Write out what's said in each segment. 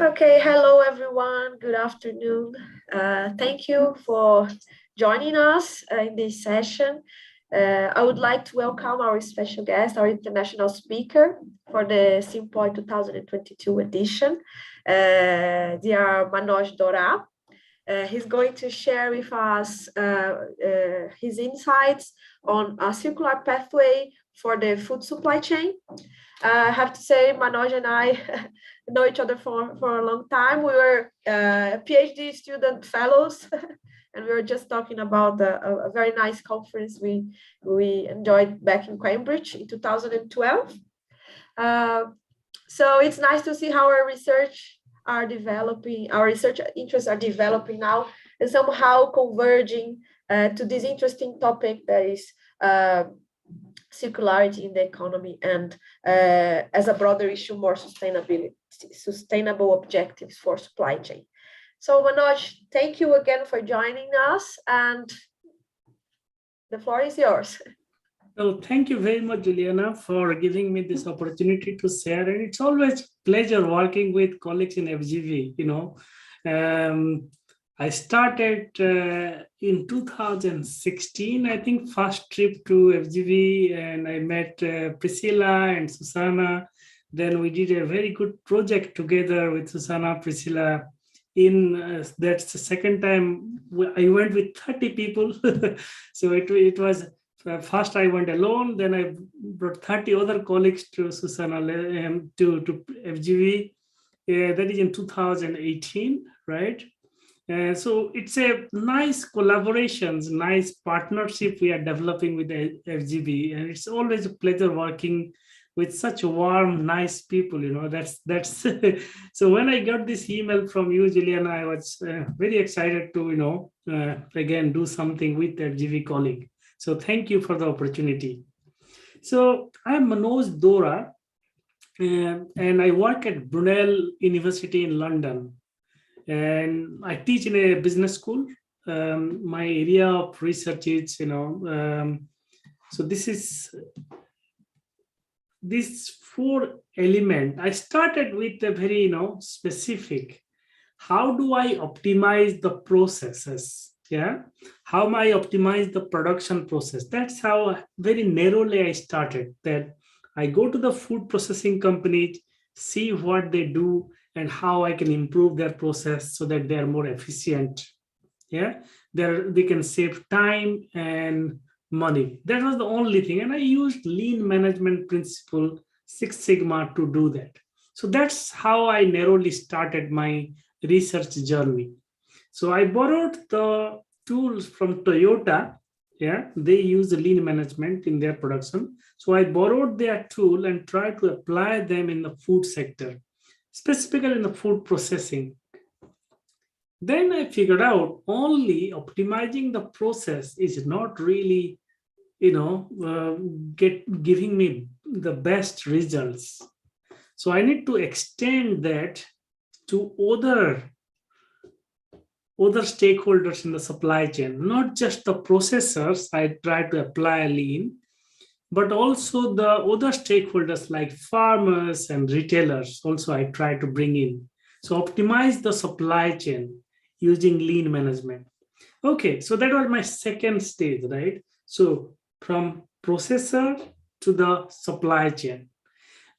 Okay, hello everyone. Good afternoon. Thank you for joining us in this session. I would like to welcome our special guest, our international speaker for the SIMPOI 2022 edition. They are Manoj Dora. He's going to share with us his insights on a circular pathway for the food supply chain. I have to say, Manoj and I know each other for a long time. We were PhD student fellows, and we were just talking about a very nice conference we enjoyed back in Cambridge in 2012. So it's nice to see how our research interests are developing now and somehow converging to this interesting topic that is circularity in the economy and as a broader issue, more sustainable objectives for supply chain. So Manoj, thank you again for joining us, and the floor is yours. Well, thank you very much, Juliana, for giving me this opportunity to share. And it's always a pleasure working with colleagues in FGV. I started in 2016, I think, first trip to FGV, and I met Priscilla and Susanna. Then we did a very good project together with Susanna, Priscilla. That's the second time I went with 30 people. So it was, first I went alone, then I brought 30 other colleagues to Susanna, to FGV. That is in 2018, right? So it's a nice collaborations, nice partnership we are developing with the FGB, and it's always a pleasure working with such warm, nice people. That's so when I got this email from you, Juliana, I was very excited to again do something with the FGB colleague. So thank you for the opportunity. So I'm Manoj Dora, and I work at Brunel University in London. And I teach in a business school. My area of research is, so this 4 element. I started with a very, specific. How do I optimize the processes? Yeah. How am I optimize the production process? That's how very narrowly I started. That I go to the food processing companies, see what they do, and how I can improve their process so that they are more efficient. Yeah, they can save time and money. That was the only thing. And I used lean management principle, 6 Sigma, to do that. So that's how I narrowly started my research journey. So I borrowed the tools from Toyota. Yeah, they use the lean management in their production. So I borrowed their tool and tried to apply them in the food sector, specifically in the food processing. Then I figured out only optimizing the process is not really, giving me the best results. So I need to extend that to other stakeholders in the supply chain, not just the processors. I try to apply lean, but also the other stakeholders like farmers and retailers also I try to bring in. So optimize the supply chain using lean management. Okay, so that was my second stage, right? So from processor to the supply chain.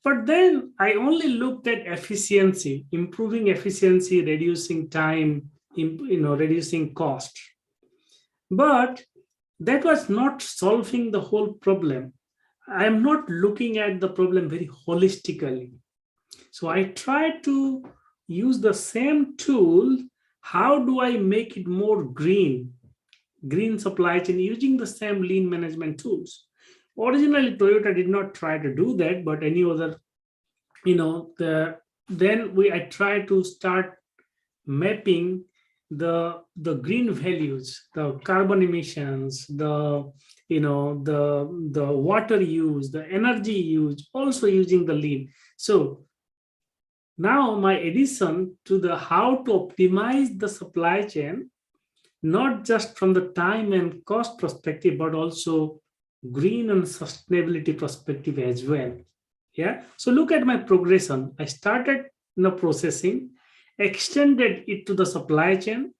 But then I only looked at efficiency, improving efficiency, reducing time, reducing cost. But that was not solving the whole problem. I'm not looking at the problem very holistically. So I try to use the same tool. How do I make it more green supply chain using the same lean management tools? Originally, Toyota did not try to do that, but any other, I tried to start mapping the green values, the carbon emissions, the water use, the energy use, also using the lean. So now my addition to the how to optimize the supply chain, not just from the time and cost perspective, but also green and sustainability perspective as well. Yeah. So look at my progression. I started processing. extended it to the supply chain.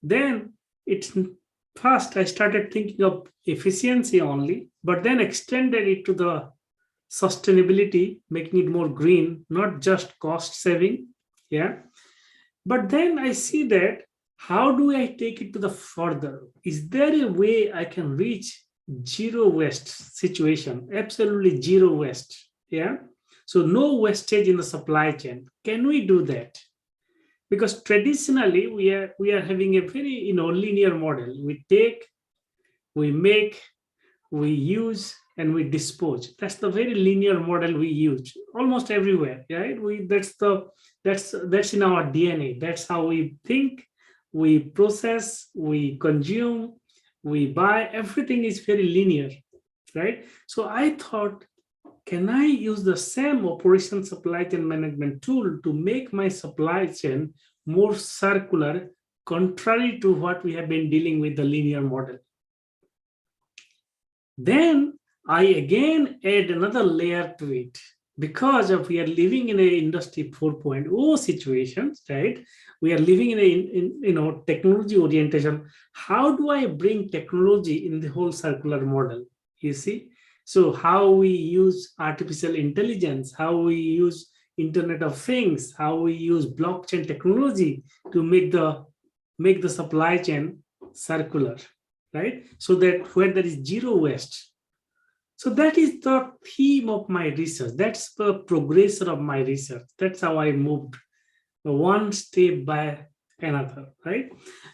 Then first I started thinking of efficiency only, but then extended it to the sustainability, making it more green, not just cost saving. Yeah. But then I see that how do I take it to the further? Is there a way I can reach zero waste situation? Absolutely zero waste. Yeah. So no wastage in the supply chain. Can we do that? Because traditionally we are having a very linear model. We take, we make, we use, and we dispose. That's the very linear model we use almost everywhere, right? That's in our DNA. That's how we think, we process, we consume, we buy. Everything is very linear, right? So I thought, can I use the same operation supply chain management tool to make my supply chain more circular, contrary to what we have been dealing with the linear model? Then I again add another layer to it, because of we are living in a industry 4.0 situations, right? We are living in a technology orientation. How do I bring technology in the whole circular model? You see, so how we use artificial intelligence, how we use Internet of Things, how we use blockchain technology to make the supply chain circular, right? So that where there is zero waste. So that is the theme of my research. That's the progression of my research. That's how I moved one step by another, right?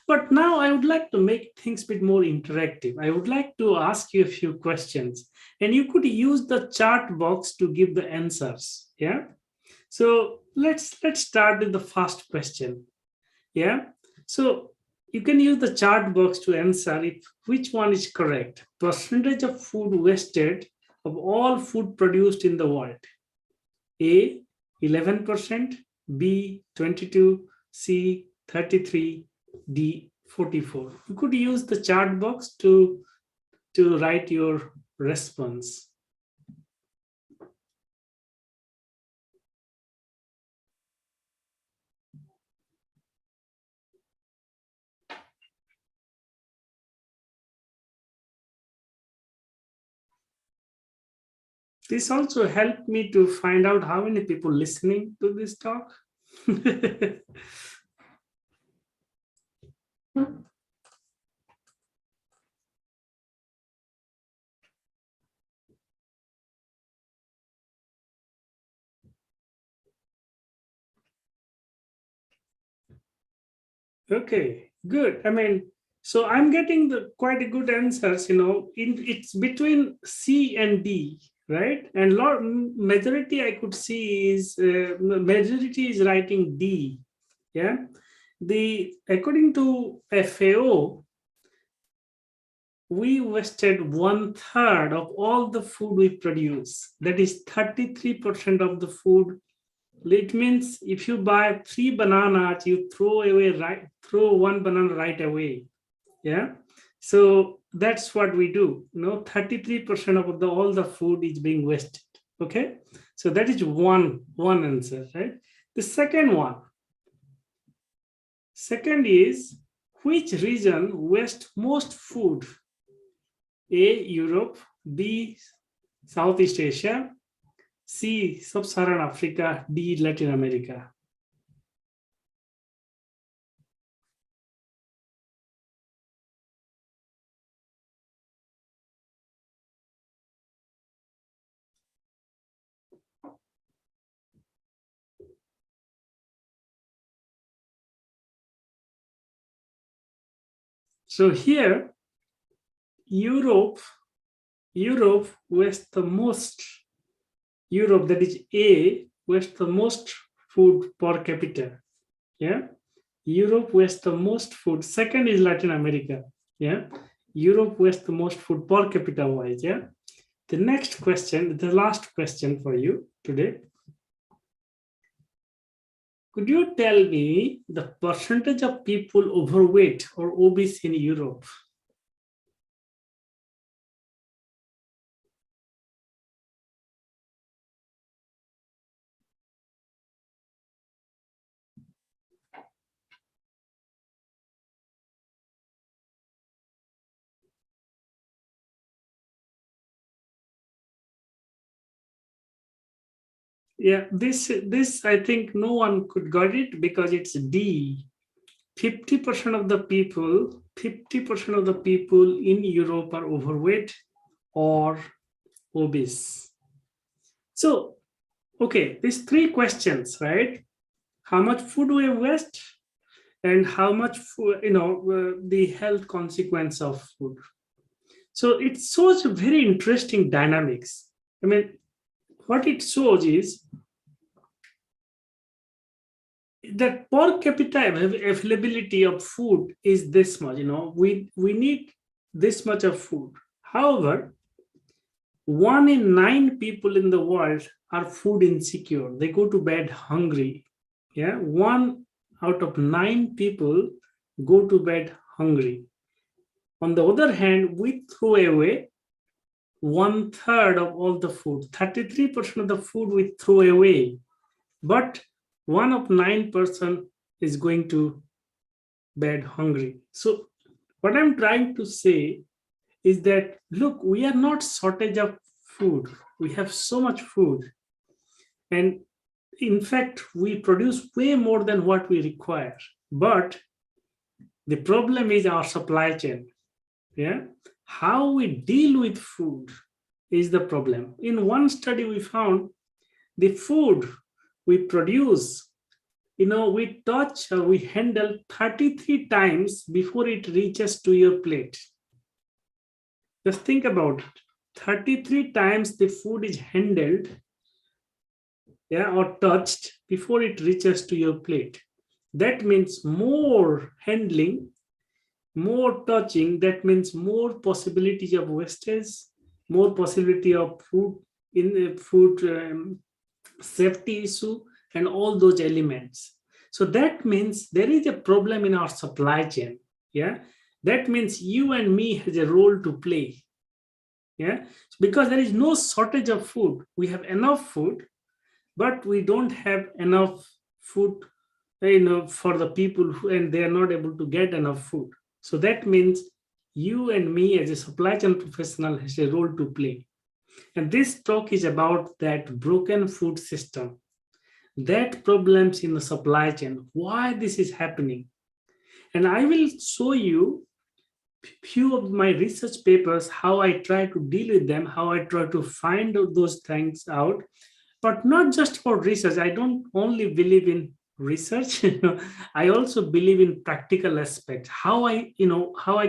But now I would like to make things a bit more interactive. I would like to ask you a few questions, and you could use the chat box to give the answers. Yeah. So let's start with the first question. Yeah. So you can use the chart box to answer if which one is correct. Percentage of food wasted of all food produced in the world. A, 11%, B, 22, C, 33, D, 44. You could use the chart box to write your response. This also helped me to find out how many people listening to this talk. Okay, good. I mean, so I'm getting quite a good answers. It's between C and D, right? And majority I could see is majority is writing D. Yeah, according to FAO, we wasted 1/3 of all the food we produce. That is 33% of the food. It means if you buy 3 bananas, you throw one banana right away. Yeah. So that's what we do. 33% of all the food is being wasted. Okay. So that is one answer, right? The second one. Second is, which region wastes most food? A, Europe, B, Southeast Asia, C, Sub-Saharan Africa, D, Latin America. So here, Europe wastes the most. Europe, that is A, wastes the most food per capita. Yeah. Europe wastes the most food. Second is Latin America. Yeah. Europe wastes the most food per capita wise. Yeah. The next question, the last question for you today. Could you tell me the percentage of people overweight or obese in Europe? Yeah, this I think no one could got it because it's D. 50% of the people, 50% of the people in Europe are overweight or obese. So, okay, these three questions, right? How much food we waste, and how much food, the health consequence of food. So it shows very interesting dynamics. I mean, what it shows is that per capita availability of food is this much. We need this much of food. However, 1 in 9 people in the world are food insecure. They go to bed hungry. Yeah, 1 out of 9 people go to bed hungry. On the other hand, we throw away 1/3 of all the food. 33% of the food we throw away, but 1 of 9 person is going to bed hungry. So what I'm trying to say is that, look, we are not shortage of food. We have so much food. And in fact, we produce way more than what we require. But the problem is our supply chain. Yeah. How we deal with food is the problem. In one study, we found the food we produce, we touch or we handle 33 times before it reaches to your plate. Just think about it. 33 times the food is handled, or touched before it reaches to your plate. That means more handling, more touching. That means more possibilities of wastage, more possibility of food safety issue, and all those elements. So that means there is a problem in our supply chain. Yeah, that means you and me has a role to play. Yeah, because there is no shortage of food. We have enough food, but we don't have enough food, for the people and they are not able to get enough food. So that means you and me as a supply chain professional has a role to play. And this talk is about that broken food system, that problems in the supply chain, why this is happening. And I will show you few of my research papers, how I try to deal with them, how I try to find those things out. But not just for research. I don't only believe in research. I also believe in practical aspects, how I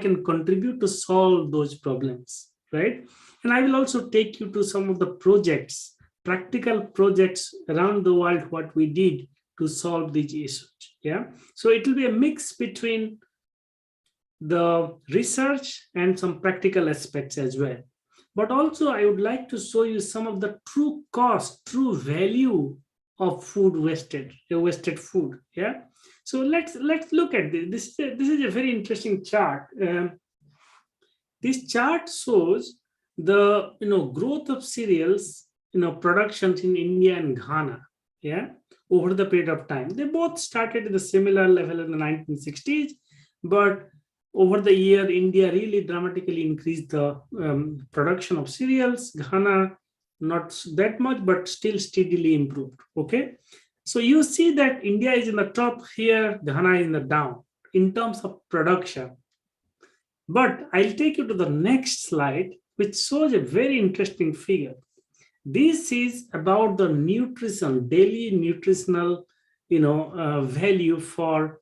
can contribute to solve those problems, right? And I will also take you to some of the projects, practical projects around the world, what we did to solve these issues. Yeah. So it will be a mix between the research and some practical aspects as well. But also I would like to show you some of the true cost, true value of food wasted food. Yeah. So let's look at this. This is a very interesting chart. This chart shows the growth of cereals productions in India and Ghana. Yeah, over the period of time. They both started at a similar level in the 1960s, but over the year, India really dramatically increased the production of cereals. Ghana, not that much, but still steadily improved. Okay. So you see that India is in the top here, Ghana is in the down in terms of production. But I'll take you to the next slide, which shows a very interesting figure. This is about the nutrition, daily nutritional, value for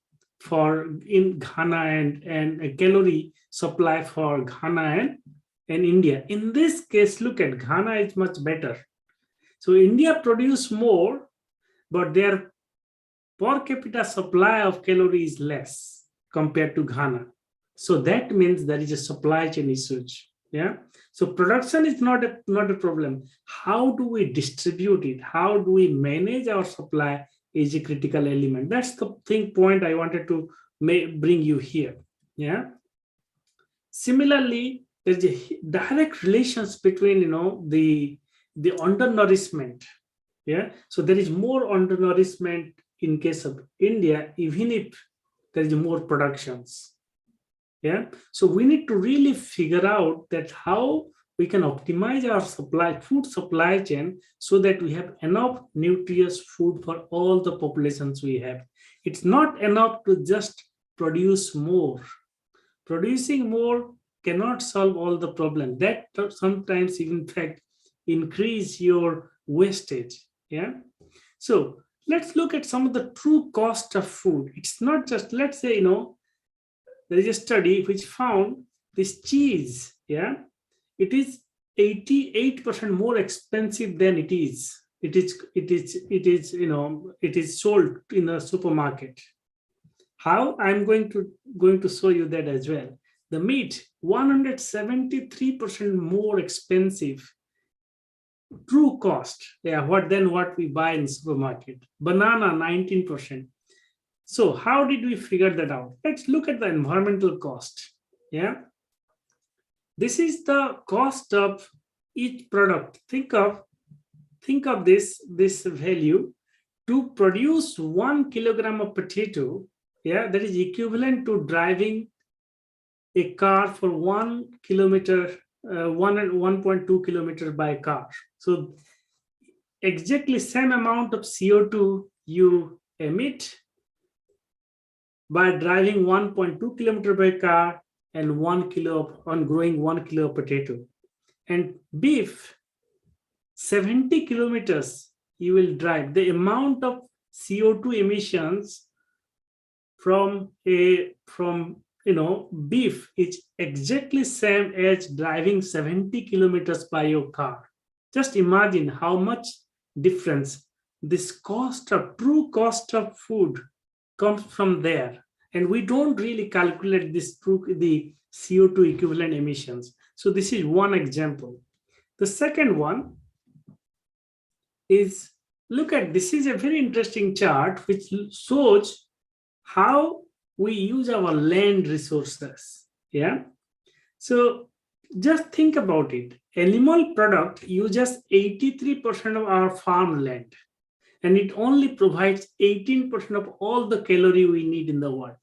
in Ghana and a calorie supply for Ghana and India. In this case, look at Ghana is much better. So India produce more, but their per capita supply of calories is less compared to Ghana. So that means there is a supply chain issue. Yeah. So production is not a problem. How do we distribute it? How do we manage our supply is a critical element. That's the point I wanted to bring you here. Yeah. Similarly, there's a direct relations between the undernourishment. Yeah. So there is more undernourishment in case of India, even if there is more productions. Yeah. So we need to really figure out that how we can optimize our food supply chain so that we have enough nutritious food for all the populations we have. It's not enough to just produce more. Producing more cannot solve all the problems. That sometimes, in fact, increase your wastage. Yeah. So let's look at some of the true cost of food. It's not just, let's say, there is a study which found this cheese, yeah, it is 88% more expensive than it is. It is sold in a supermarket. How? I'm going to show you that as well. The meat, 173% more expensive. True cost, yeah, than what we buy in supermarket. Banana, 19%. So how did we figure that out? Let's look at the environmental cost. Yeah. This is the cost of each product. Think of this value. To produce 1 kilogram of potato, yeah, that is equivalent to driving a car for 1 kilometer, 1.2 kilometers by car. So exactly same amount of CO2 you emit by driving 1.2 kilometers by car and 1 kilo on growing 1 kilo of potato. And beef, 70 kilometers you will drive. The amount of CO2 emissions from beef is exactly same as driving 70 kilometers by your car. Just imagine how much difference this true cost of food comes from there. And we don't really calculate this through the CO2 equivalent emissions. So this is one example. The second one is, this is a very interesting chart which shows how we use our land resources. Yeah. So just think about it. Animal product uses 83% of our farmland, and it only provides 18% of all the calorie we need in the world.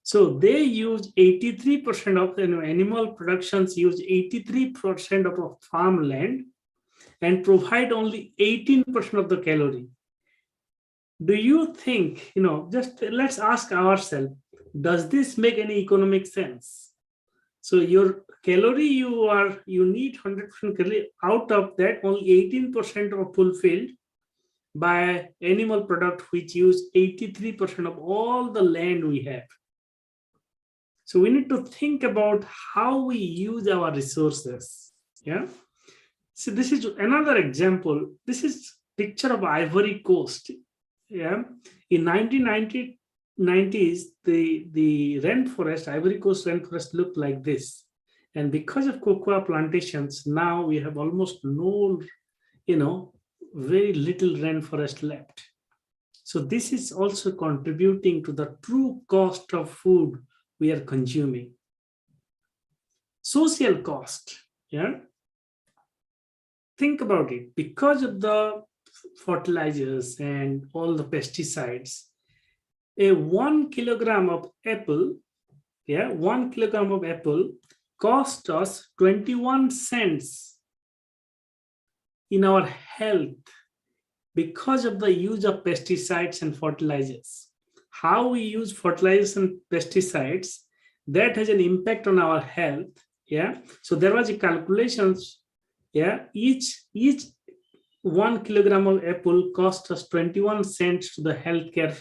So they use 83% of animal productions use 83% of our farmland and provide only 18% of the calorie. Do you think, just let's ask ourselves, does this make any economic sense? So your calorie you need 100% calorie, out of that only 18% are fulfilled by animal product which use 83% of all the land we have. So we need to think about how we use our resources. Yeah. So this is another example. This is picture of Ivory Coast. Yeah. In 1990s, the rainforest, Ivory Coast rainforest looked like this. And because of cocoa plantations, now we have almost no, very little rainforest left. So this is also contributing to the true cost of food we are consuming. Social cost, yeah. Think about it. Because of the fertilizers and all the pesticides, a 1 kilogram of apple, 1 kilogram of apple cost us 21 cents in our health because of the use of pesticides and fertilizers. How we use fertilizers and pesticides, that has an impact on our health. Yeah. So there was a calculations. Yeah. Each 1 kilogram of apple cost us 21 cents to the healthcare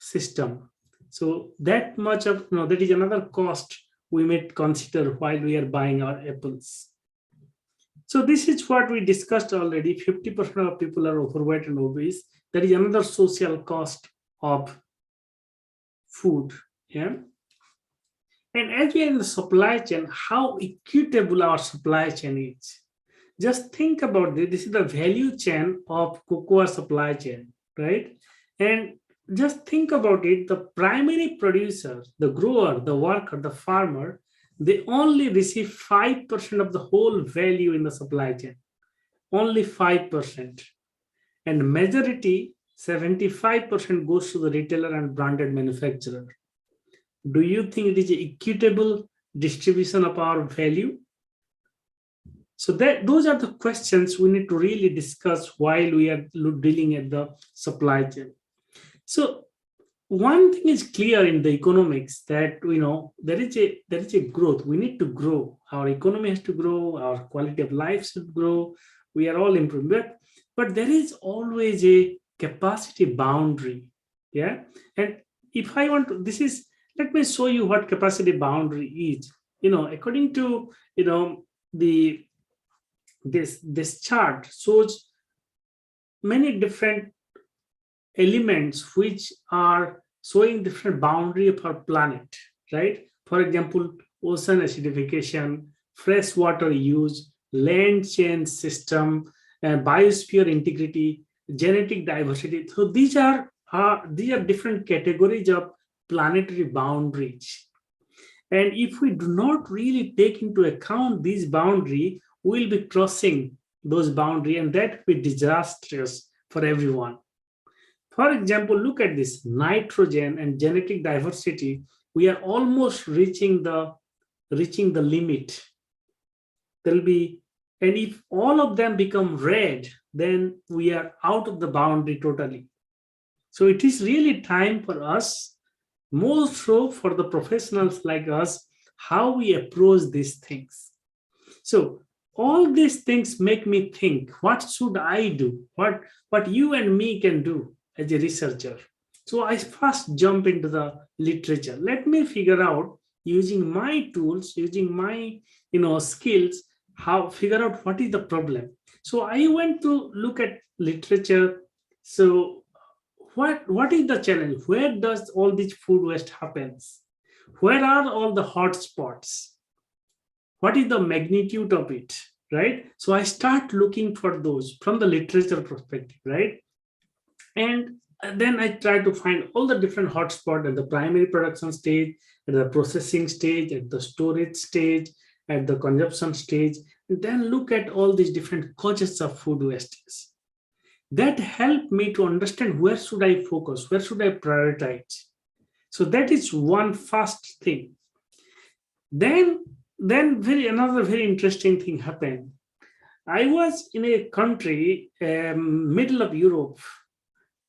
system. So that much of, that is another cost we may consider while we are buying our apples. So this is what we discussed already. 50% of people are overweight and obese. That is another social cost of food. Yeah. And as we are in the supply chain, how equitable our supply chain is. Just think about this. This is the value chain of cocoa supply chain, right? And just think about it. The primary producer, the grower, the worker, the farmer, they only receive 5% of the whole value in the supply chain. Only 5%. And majority, 75% goes to the retailer and branded manufacturer. Do you think it is an equitable distribution of our value? So those are the questions we need to really discuss while we are dealing at the supply chain. So one thing is clear in the economics that there is a growth. We need to grow. Our economy has to grow. Our quality of life should grow. We are all improving, but there is always a capacity boundary. Yeah, and if I want to, let me show you what capacity boundary is. According to this chart shows many different elements which are showing different boundary of our planet, right? For example, ocean acidification, freshwater use, land change system, biosphere integrity, genetic diversity. So these are different categories of planetary boundaries. And if we do not really take into account these boundaries, we'll be crossing those boundaries, and that will be disastrous for everyone. For example, look at this nitrogen and genetic diversity. We are almost reaching the limit. There'll be, and if all of them become red, then we are out of the boundary totally. So it is really time for us, more so for the professionals like us, how we approach these things. So all these things make me think, what should I do? What you and me can do as a researcher. So I first jump into the literature. Let me figure out, using my tools, using my skills, figure out what is the problem. So I went to look at literature. So what is the challenge? Where does all this food waste happens? Where are all the hot spots? What is the magnitude of it, right? So I start looking for those from the literature perspective, right? And then I try to find all the different hotspots at the primary production stage, at the processing stage, at the storage stage, at the consumption stage, and then look at all these different causes of food wastage. That helped me to understand where should I focus, where should I prioritize. So that is one first thing. Then another very interesting thing happened. I was in a country, middle of Europe.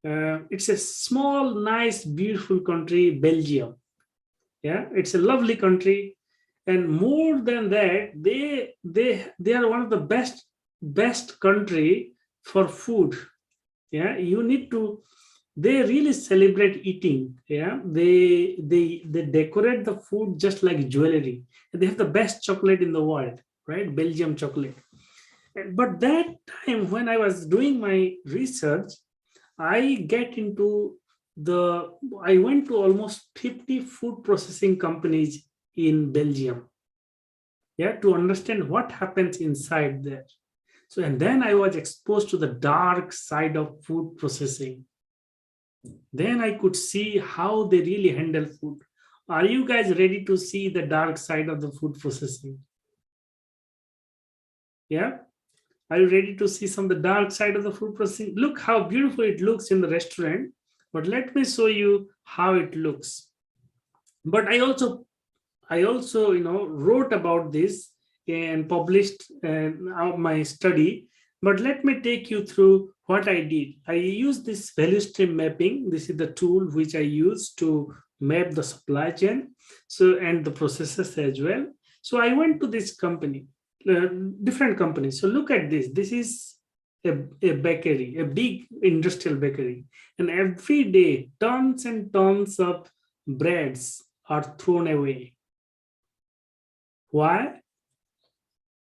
It's a small, nice, beautiful country, Belgium. Yeah, it's a lovely country, and more than that, they are one of the best country for food. Yeah, they really celebrate eating. Yeah, they decorate the food just like jewelry. They have the best chocolate in the world, right? Belgium chocolate. But that time when I was doing my research, I went to almost 50 food processing companies in Belgium. Yeah, to understand what happens inside there. So, and then I was exposed to the dark side of food processing. Then I could see how they really handle food. Are you guys ready to see the dark side of the food processing? Yeah? Are you ready to see some of the dark side of the food processing? Look how beautiful it looks in the restaurant, but let me show you how it looks. But I also wrote about this and published my study. But let me take you through what I did. I used this value stream mapping. This is the tool which I use to map the supply chain, and the processes as well. So I went to this company. Different companies. So look at this. This is a bakery, a big industrial bakery. And every day, tons and tons of breads are thrown away. Why?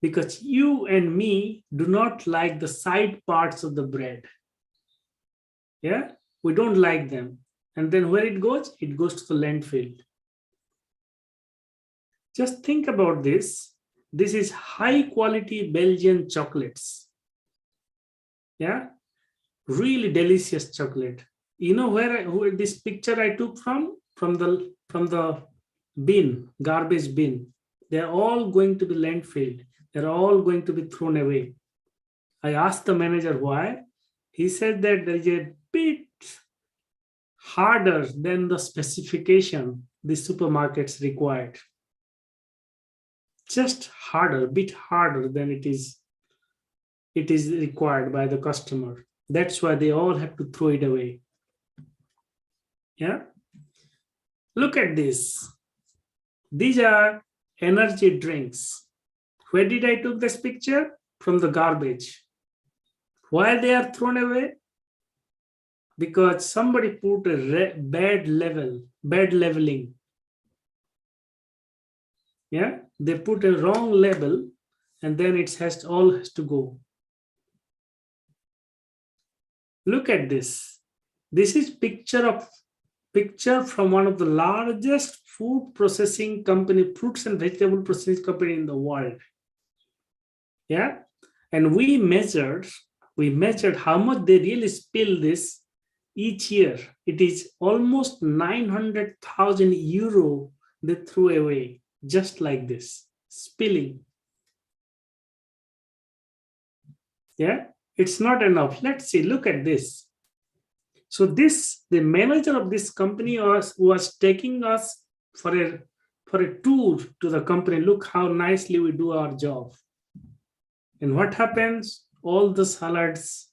Because you and me do not like the side parts of the bread. Yeah? We don't like them. And then where it goes? It goes to the landfill. Just think about this. This is high quality Belgian chocolates. Yeah, really delicious chocolate. You know where this picture I took from the bin, garbage bin. They're all going to be landfilled. They're all going to be thrown away. I asked the manager why. He said that there is a bit harder than the specification the supermarkets required. just harder, a bit harder than it is required by the customer. That's why they all have to throw it away. Yeah. Look at this. These are energy drinks. Where did I took this picture? From the garbage. Why they are thrown away? Because somebody put a bad leveling. Yeah, they put a wrong label, and then it all has to go. Look at this. This is picture from one of the largest food processing company, fruits and vegetable processing company in the world. Yeah, and we measured how much they really spill this each year. It is almost 900,000 euro they threw away just like this, spilling. Yeah, it's not enough. Let's see, look at this. So the manager of this company was taking us for a tour to the company. Look how nicely we do our job. And what happens? All the salads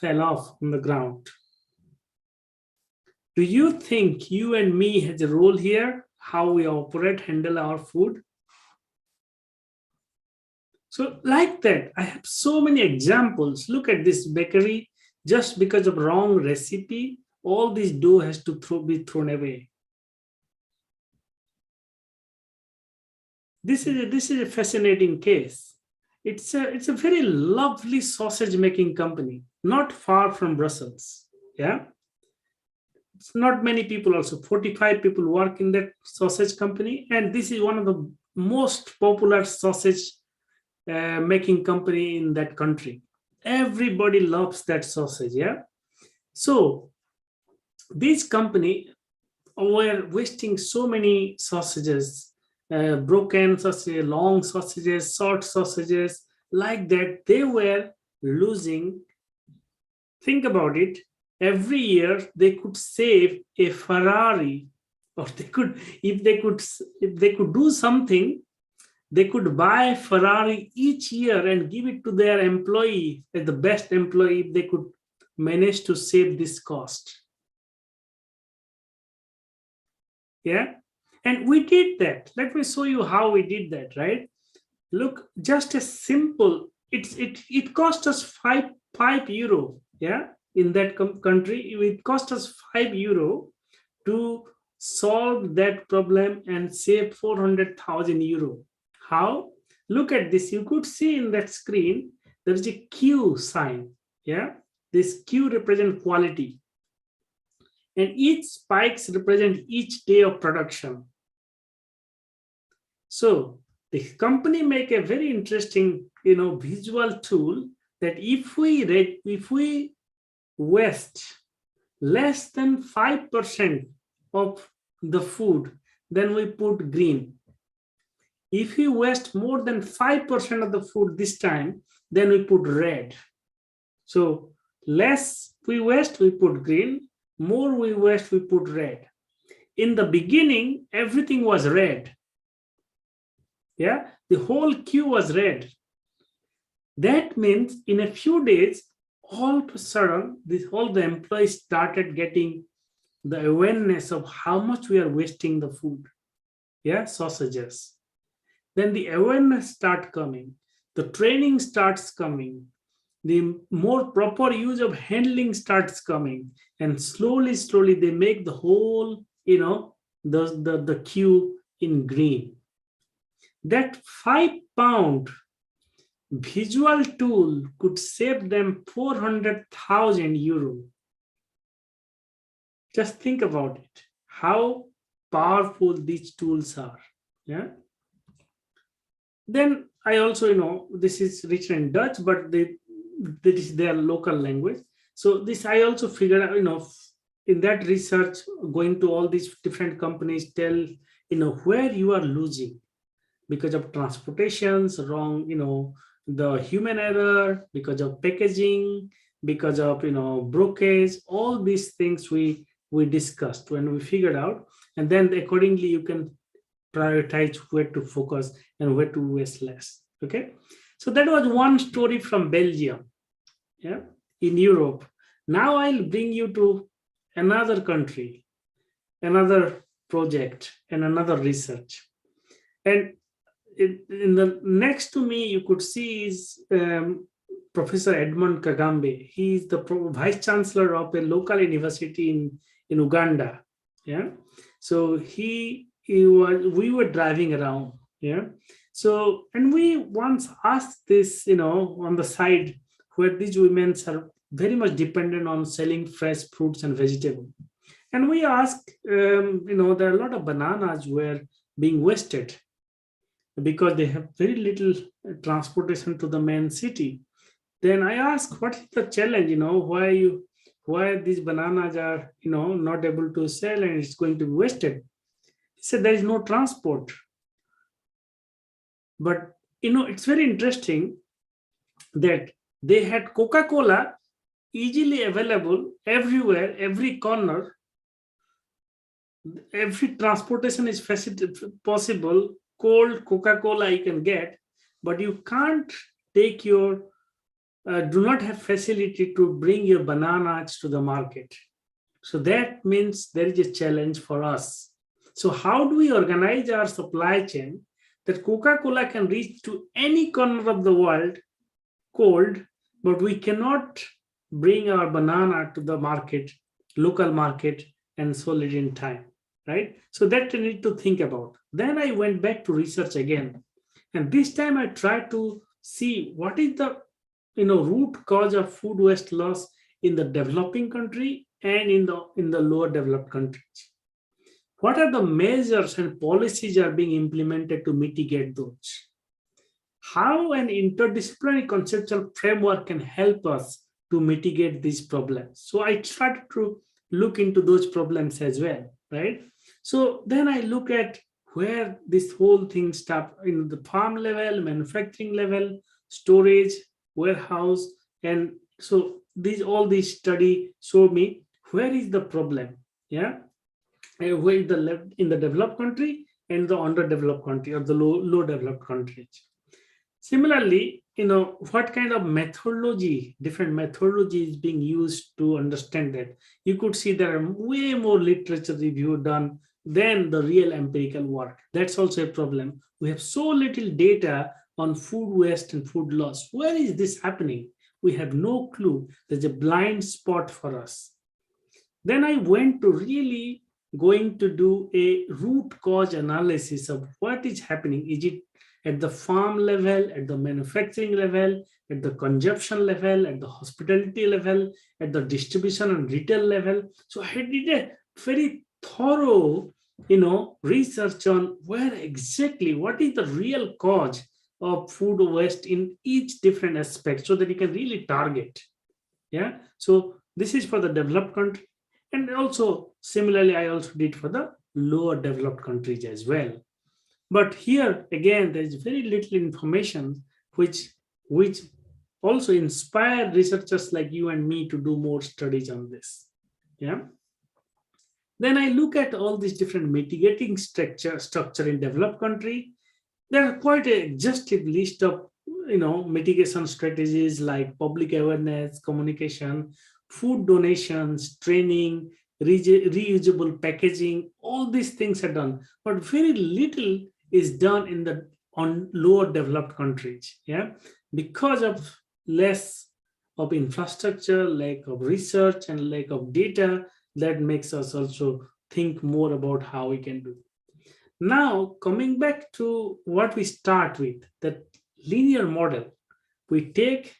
fell off on the ground. Do you think you and me has a role here? How we operate, handle our food? So like that, I have so many examples. Look at this bakery. Just because of wrong recipe, all this dough has to be thrown away. This is a fascinating case. It's a very lovely sausage making company, not far from Brussels. Yeah, it's not many people. Also, 45 people work in that sausage company, and this is one of the most popular sausage making company in that country. Everybody loves that sausage. Yeah, so this company were wasting so many sausages. Broken sausages, long sausages, short sausages, like that. They were losing. Think about it. Every year they could save a Ferrari, or if they could do something, they could buy a Ferrari each year and give it to their employee as the best employee if they could manage to save this cost. Yeah. And we did that. Let me show you how we did that, right? Look, just a simple, it cost us 5 euro. Yeah, in that country, it cost us 5 euro to solve that problem and save 400,000 euro. How? Look at this. You could see in that screen, there is a Q sign. Yeah, this Q represents quality. And each spikes represent each day of production. So the company make a very interesting, visual tool that if we waste less than 5% of the food, then we put green. If we waste more than 5% of the food this time, then we put red. So less we waste, we put green. More we waste, we put red. In the beginning, everything was red. Yeah, the whole queue was red. That means in a few days, all of a sudden, all the employees started getting the awareness of how much we are wasting the food. Yeah, sausages. Then the awareness starts coming. The training starts coming. The more proper use of handling starts coming. And slowly, they make the whole, the queue in green. That 5-pound visual tool could save them 400,000 euro. Just think about it, how powerful these tools are. Yeah. Then I also, this is written in Dutch, but that is their local language. So this I also figured out, in that research, going to all these different companies, tell, where you are losing because of transportations, wrong, the human error, because of packaging, because of, brokerage, all these things we discussed when we figured out. And then accordingly, you can prioritize, where to focus, and where to waste less. Okay, so that was one story from Belgium, yeah, in Europe. Now I'll bring you to another country, another project, and another research. And in the next to me, you could see is Professor Edmund Kagambe. He is the vice chancellor of a local university in Uganda. Yeah, so we were driving around. Yeah, so and we once asked this, on the side where these women are very much dependent on selling fresh fruits and vegetables. And we asked, there are a lot of bananas were being wasted because they have very little transportation to the main city. Then I asked, what is the challenge? Why these bananas are, not able to sell and it's going to be wasted? He said there is no transport. But it's very interesting that they had Coca-Cola easily available everywhere, every corner. Every transportation is possible. Cold Coca-Cola you can get, but you can't take do not have facility to bring your bananas to the market. So that means there is a challenge for us. So how do we organize our supply chain that Coca-Cola can reach to any corner of the world cold, but we cannot bring our banana to the market, local market, and sell it in time, right? So that we need to think about. Then I went back to research again, and this time I tried to see what is the root cause of food waste loss in the developing country and in the lower developed countries. What are the measures and policies are being implemented to mitigate those? How an interdisciplinary conceptual framework can help us to mitigate these problems. So I started to look into those problems as well, right? So then I look at where this whole thing starts in the farm level, manufacturing level, storage, warehouse. And so all these study show me where is the problem, yeah? Where is the left in the developed country and the underdeveloped country or the low developed countries. Similarly, what kind of different methodology is being used to understand that. You could see there are way more literature review done than the real empirical work. That's also a problem. We have so little data on food waste and food loss. Where is this happening? We have no clue. There's a blind spot for us. Then I went to really going to do a root cause analysis of what is happening. Is it at the farm level, at the manufacturing level, at the consumption level, at the hospitality level, at the distribution and retail level? So I did a very thorough, research on where exactly, what is the real cause of food waste in each different aspect so that you can really target. Yeah. So this is for the developed country. And also similarly, I also did for the lower developed countries as well. But here again, there's very little information which also inspire researchers like you and me to do more studies on this. Yeah. Then I look at all these different mitigating structure in developed country. There are quite an exhaustive list of mitigation strategies like public awareness, communication, food donations, training, reusable packaging. All these things are done, but very little is done on lower developed countries. Yeah, because of less of infrastructure, lack of research, and lack of data. That makes us also think more about how we can do. Now, coming back to what we start with, that linear model, we take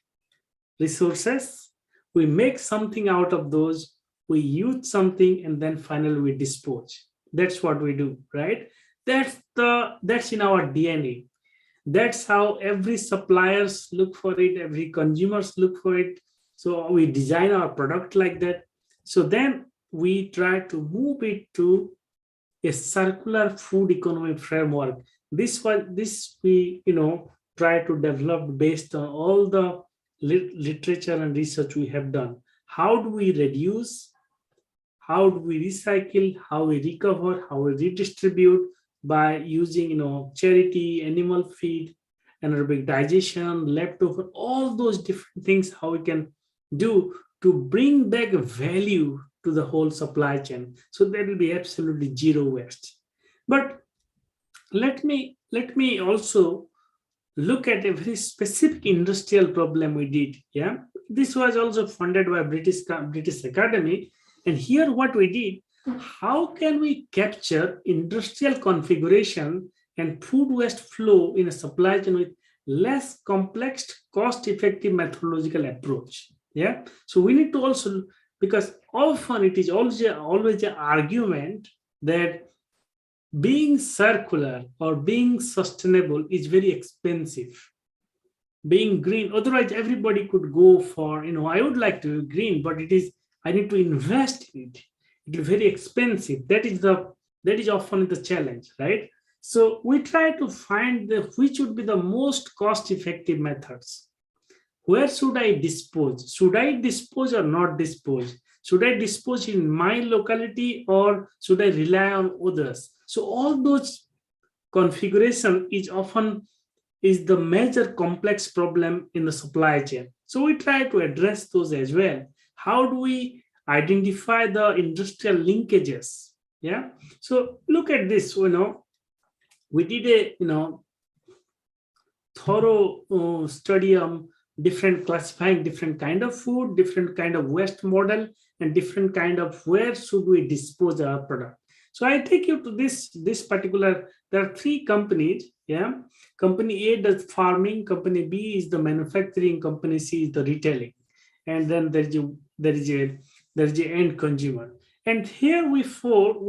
resources, we make something out of those, we use something, and then finally we dispose. That's what we do, right? That's in our DNA. That's how every suppliers look for it, every consumers look for it. So we design our product like that. So then we try to move it to a circular food economy framework. This we try to develop based on all the literature and research we have done. How do we reduce? How do we recycle? How we recover? How we redistribute? by using, charity, animal feed, anaerobic digestion, leftover, all those different things, how we can do to bring back value to the whole supply chain. So there will be absolutely zero waste. But let me also look at a very specific industrial problem we did. Yeah, this was also funded by British Academy, and here what we did: how can we capture industrial configuration and food waste flow in a supply chain with less complex, cost-effective methodological approach? Yeah, so we need to also, because often it is always an argument that being circular or being sustainable is very expensive. Being green, otherwise everybody could go for, I would like to be green, but I need to invest in it. It is very expensive. That is often the challenge, right? So we try to find which would be the most cost-effective methods. Where should I dispose? Should I dispose or not dispose? Should I dispose in my locality or should I rely on others? So all those configuration is the major complex problem in the supply chain. So we try to address those as well. How do we identify the industrial linkages? Yeah. So look at this. We did a thorough study on classifying different kind of food, different kind of waste model, and different kind of where should we dispose our product. So I take you to this particular. There are three companies. Yeah, company A does farming, company B is the manufacturing, company C is the retailing, and then there is a end consumer. And here we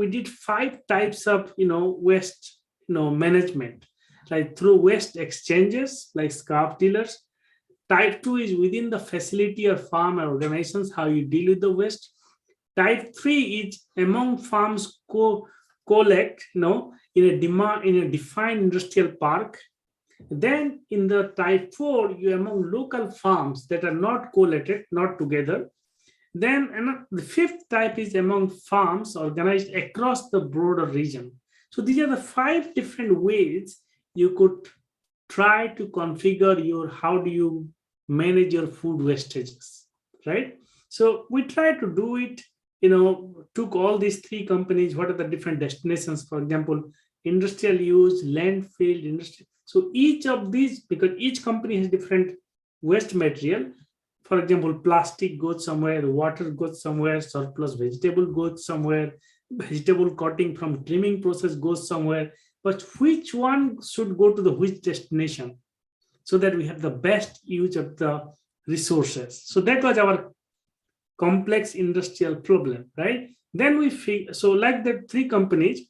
did 5 types of waste management, like through waste exchanges, like scrap dealers. Type 2 is within the facility or farm or organizations, how you deal with the waste. Type 3 is among farms collect, in a defined industrial park. Then in the type 4, you among local farms that are not collated, not together. Then the 5th type is among farms organized across the broader region. So these are the 5 different ways you could try to configure how do you manage your food wastages, right? So we try to do it, took all these 3 companies, what are the different destinations, for example, industrial use, landfill, industry. So each of these, because each company has different waste material, for example, plastic goes somewhere, water goes somewhere, surplus vegetable goes somewhere, vegetable cutting from trimming process goes somewhere, but which one should go to the which destination so that we have the best use of the resources. So that was our complex industrial problem, right? Then so like the 3 companies,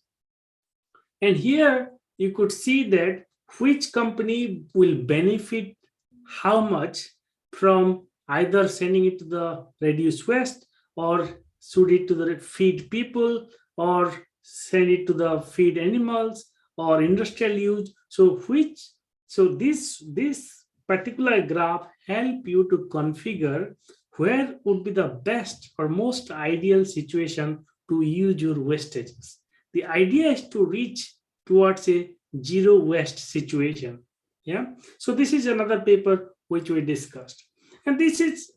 and here you could see that which company will benefit how much from either sending it to the reduce waste, or should it to the feed people, or send it to the feed animals, or industrial use. So this particular graph help you to configure where would be the best or most ideal situation to use your wastages. The idea is to reach towards a zero waste situation. Yeah. So this is another paper which we discussed. And this is,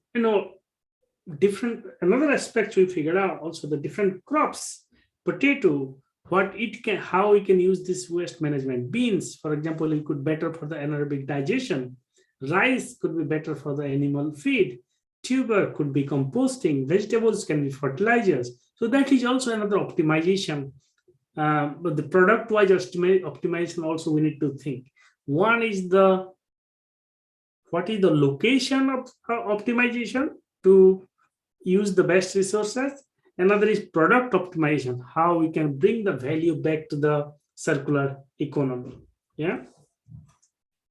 different, another aspect we figured out also, the different crops, potato, how we can use this waste management. Beans, for example, it could better for the anaerobic digestion. Rice could be better for the animal feed. Tuber could be composting. Vegetables can be fertilizers. So that is also another optimization. But the product-wise optimization also we need to think. One is what is the location of optimization to use the best resources. Another is product optimization, how we can bring the value back to the circular economy. Yeah.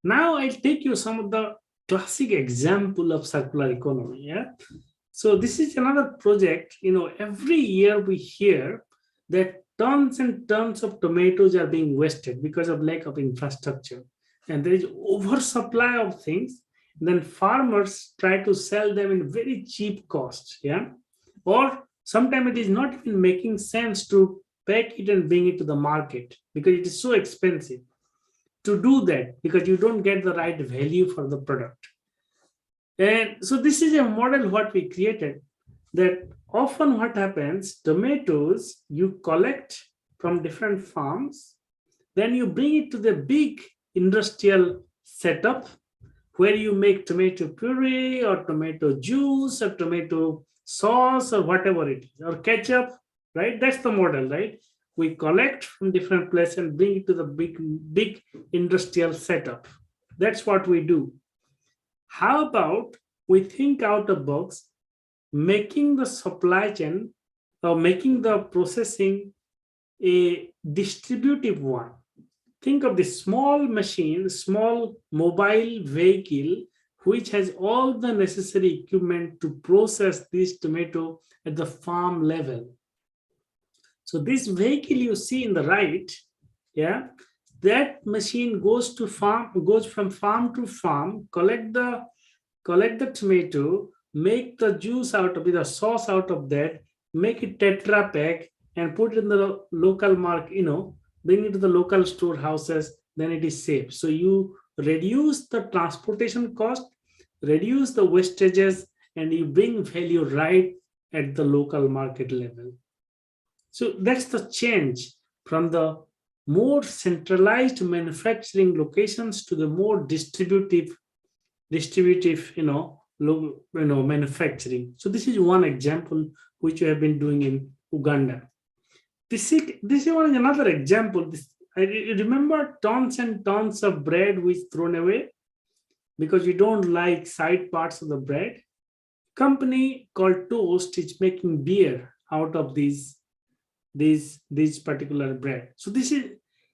Now I'll take you some of the classic example of circular economy. Yeah. So this is another project. Every year we hear that tons and tons of tomatoes are being wasted because of lack of infrastructure, and there is oversupply of things. Then farmers try to sell them in very cheap costs. Yeah. Or sometimes it is not even making sense to pack it and bring it to the market because it is so expensive to do that because you don't get the right value for the product. And so this is a model what we created, that often what happens, tomatoes you collect from different farms, then you bring it to the big industrial setup where you make tomato puree or tomato juice or tomato sauce or whatever it is, or ketchup, right? That's the model, right? We collect from different places and bring it to the big industrial setup. That's what we do. How about we think out of the box, making the supply chain or making the processing a distributive one? Think of this small machine, small mobile vehicle, which has all the necessary equipment to process this tomato at the farm level. So this vehicle you see in the right, yeah, that machine goes from farm to farm, collect the tomato, make the juice out of it, the sauce out of that, make it Tetra Pak, and put it in the local market, bring it to the local storehouses, then it is safe. So you reduce the transportation cost, reduce the wastages, and you bring value right at the local market level. So that's the change from the more centralized manufacturing locations to the more distributive, manufacturing. So this is one example which we have been doing in Uganda. This is another example. I remember tons and tons of bread which thrown away because you don't like side parts of the bread. Company called Toast is making beer out of these particular bread.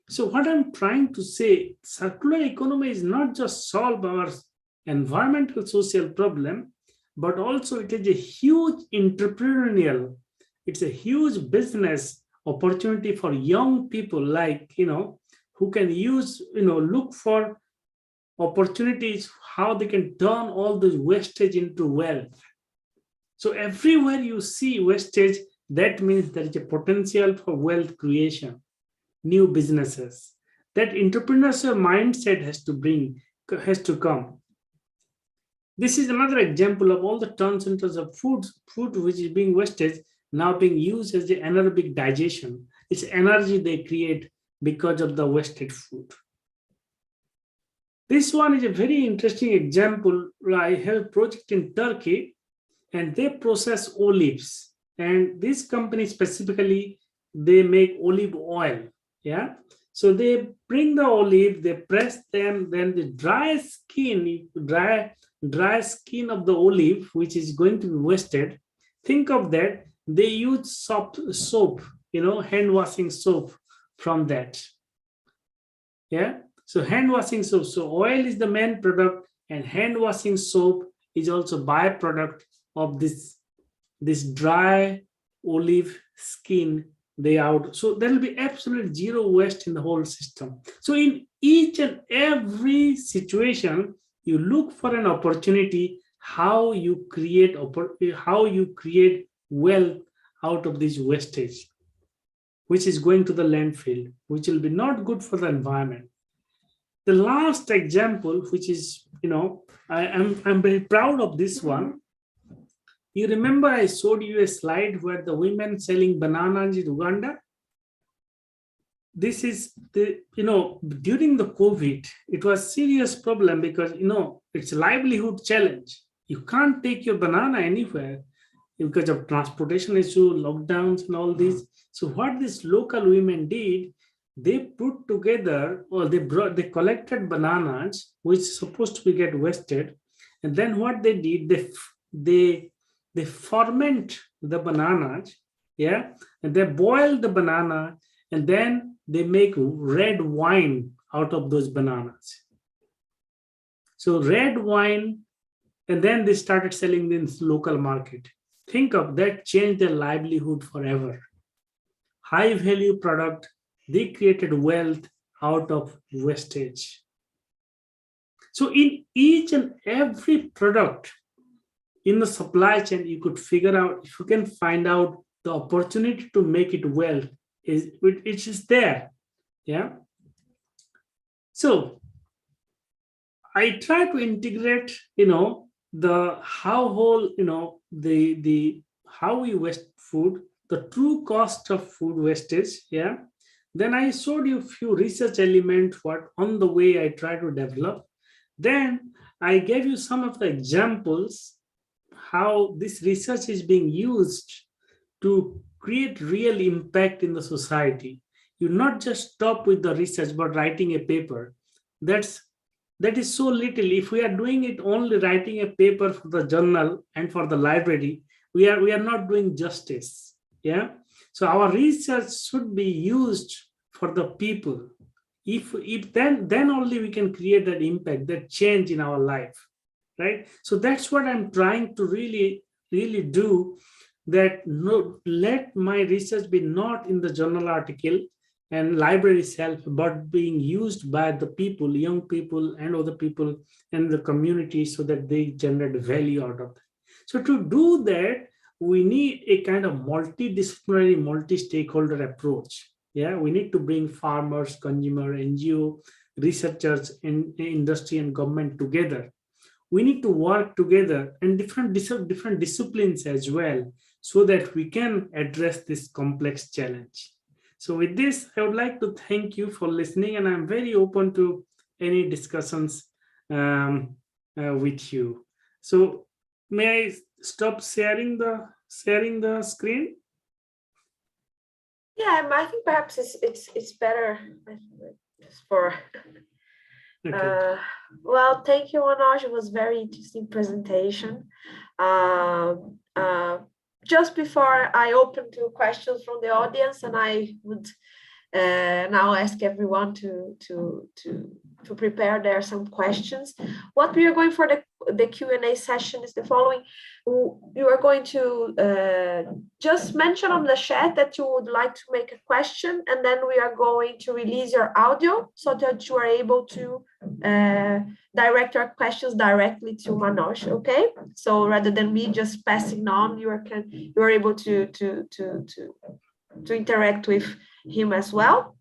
So what I'm trying to say, circular economy is not just solve our environmental social problem, but also it is a huge entrepreneurial, it's a huge business opportunity for young people who can look for opportunities how they can turn all this wastage into wealth. So everywhere you see wastage, that means there is a potential for wealth creation, new businesses. That entrepreneurial mindset has to come. This is another example of all the tons and tons of food which is being wasted now being used as the anaerobic digestion. It's energy they create because of the wasted food. This one is a very interesting example. I have a project in Turkey and they process olives. And this company specifically, they make olive oil. Yeah. So they bring the olive, they press them, then the dry skin of the olive, which is going to be wasted. Think of that. They use soap, hand washing soap from that. Yeah. So hand washing soap. So oil is the main product and hand washing soap is also byproduct of this dry olive skin they out. So there will be absolute zero waste in the whole system. So in each and every situation, you look for an opportunity how you create wealth out of this wastage, which is going to the landfill, which will be not good for the environment. The last example, which is, I'm very proud of this one. You remember I showed you a slide where the women selling bananas in Uganda. This is during the COVID, it was serious problem because, it's a livelihood challenge. You can't take your banana anywhere because of transportation issue, lockdowns and all these. So what these local women did, they put together, or they collected bananas, which is supposed to be get wasted. And then what they did, they ferment the bananas, yeah, and they boil the banana, and then they make red wine out of those bananas. So red wine, and then they started selling in the local market. Think of that, changed their livelihood forever. High value product, they created wealth out of wastage. So in each and every product in the supply chain, you could figure out, if you can find out the opportunity to make it wealth, it is there. Yeah. So I try to integrate, the how whole, the how we waste food, the true cost of food wastage. Yeah. Then I showed you a few research elements what on the way I try to develop. Then I gave you some of the examples how this research is being used to create real impact in the society. You not just stop with the research but writing a paper. That is so little. If we are doing it only writing a paper for the journal and for the library, we are not doing justice. Yeah. So our research should be used for the people. If then only we can create that impact, that change in our life, right? So that's what I'm trying to really do, that no, let my research be not in the journal article and library shelf, but being used by the people, young people and other people in the community, so that they generate value out of that. So to do that, we need a kind of multidisciplinary, multi-stakeholder approach. Yeah, we need to bring farmers, consumer, NGO, researchers, and industry and government together. We need to work together in different disciplines as well, so that we can address this complex challenge. So with this, I would like to thank you for listening, and I'm very open to any discussions with you. So may I stop sharing the screen? Yeah, I think perhaps it's better just for. Okay. Well, thank you, Manoj. It was a very interesting presentation. Just before I open to questions from the audience, and I would now ask everyone to prepare there some questions. What we are going for the Q&A session is the following. You are going to just mention on the chat that you would like to make a question, and then we are going to release your audio so that you are able to direct your questions directly to Manoj. Okay, so rather than me just passing on, you are able to interact with him as well.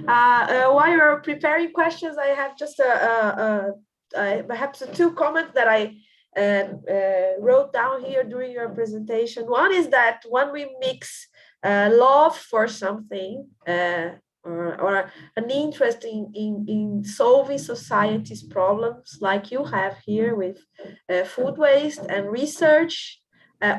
While you're preparing questions, I have just perhaps two comments that I wrote down here during your presentation. One is that when we mix love for something or an interest in solving society's problems, like you have here with food waste and research,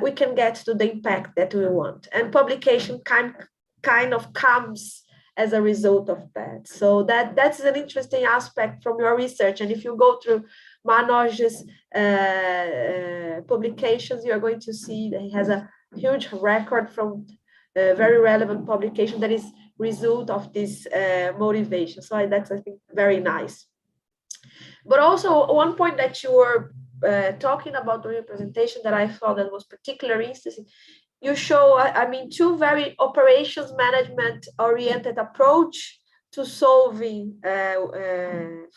we can get to the impact that we want. And publication kind of comes as a result of that. So that's an interesting aspect from your research. And if you go through Manoj's publications, you're going to see that he has a huge record from very relevant publication that is result of this motivation. So that's, I think, very nice. But also one point that you were talking about during your presentation that I thought that was particularly interesting, you show, two very operations management oriented approach to solving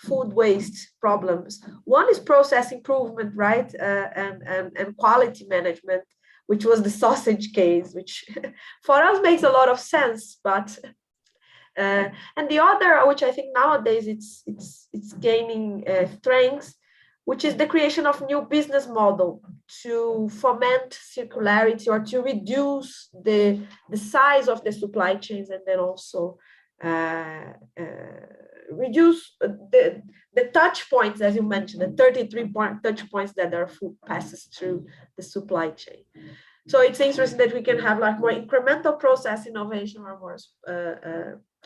food waste problems. One is process improvement, right? And quality management, which was the sausage case, which for us makes a lot of sense, but and the other, which I think nowadays it's gaining strength, which is the creation of new business model to foment circularity or to reduce the size of the supply chains, and then also reduce the touch points, as you mentioned, the 33 touch points that our food passes through the supply chain. So it's interesting that we can have like more incremental process innovation or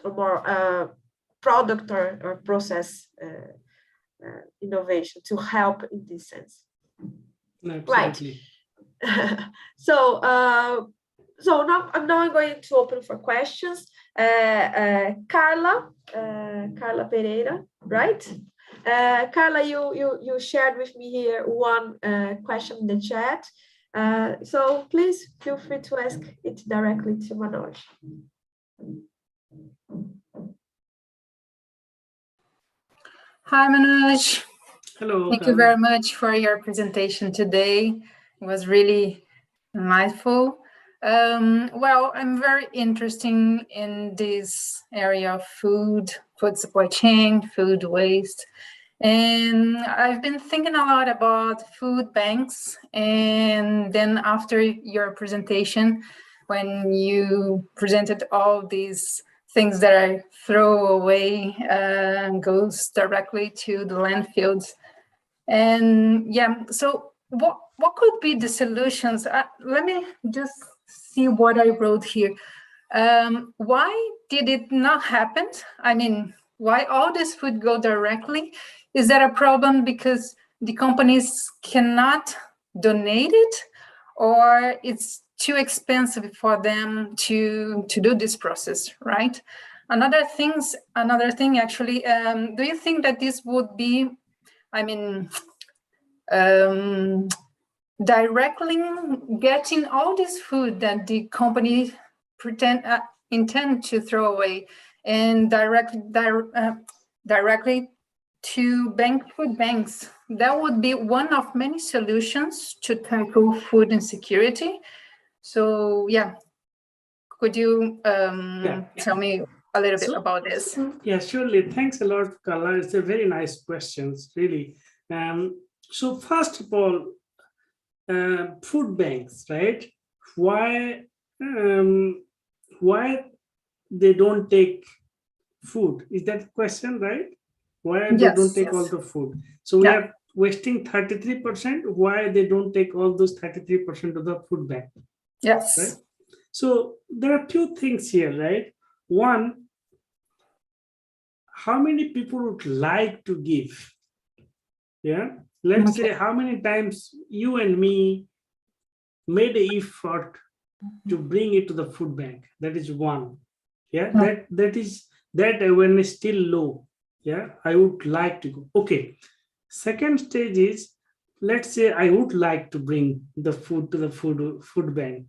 more product or process innovation to help in this sense. Absolutely. Right. So now I'm going to open for questions. Carla Pereira, right? Carla, you shared with me here one question in the chat. So please feel free to ask it directly to Manoj. Hi, Manoj. Hello. Thank you very much for your presentation today. It was really delightful. Well, I'm very interested in this area of food supply chain, food waste. And I've been thinking a lot about food banks. And then after your presentation, when you presented all these things that I throw away, goes directly to the landfills. And yeah, so what could be the solutions? Let me just see what I wrote here. Why did it not happen? I mean, why all this food go directly? Is that a problem because the companies cannot donate it, or it's too expensive for them to do this process, right? Another thing actually, do you think that this would be, I mean, directly getting all this food that the company intend to throw away and directly to food banks? That would be one of many solutions to tackle food insecurity. So yeah, could you tell me a little bit about this? Yeah, surely. Thanks a lot, Carla. It's a very nice questions, really. So first of all, food banks, right? Why they don't take food? Is that the question, right? Why they don't take all the food? So we are wasting 33%. Why they don't take all those 33% of the food bank? Yes. Right? So there are two things here, right? One, how many people would like to give? Yeah. Let's say how many times you and me made an effort to bring it to the food bank. That is one. Yeah. That awareness still low. Yeah. I would like to go. Okay. Second stage is, let's say I would like to bring the food to the food bank.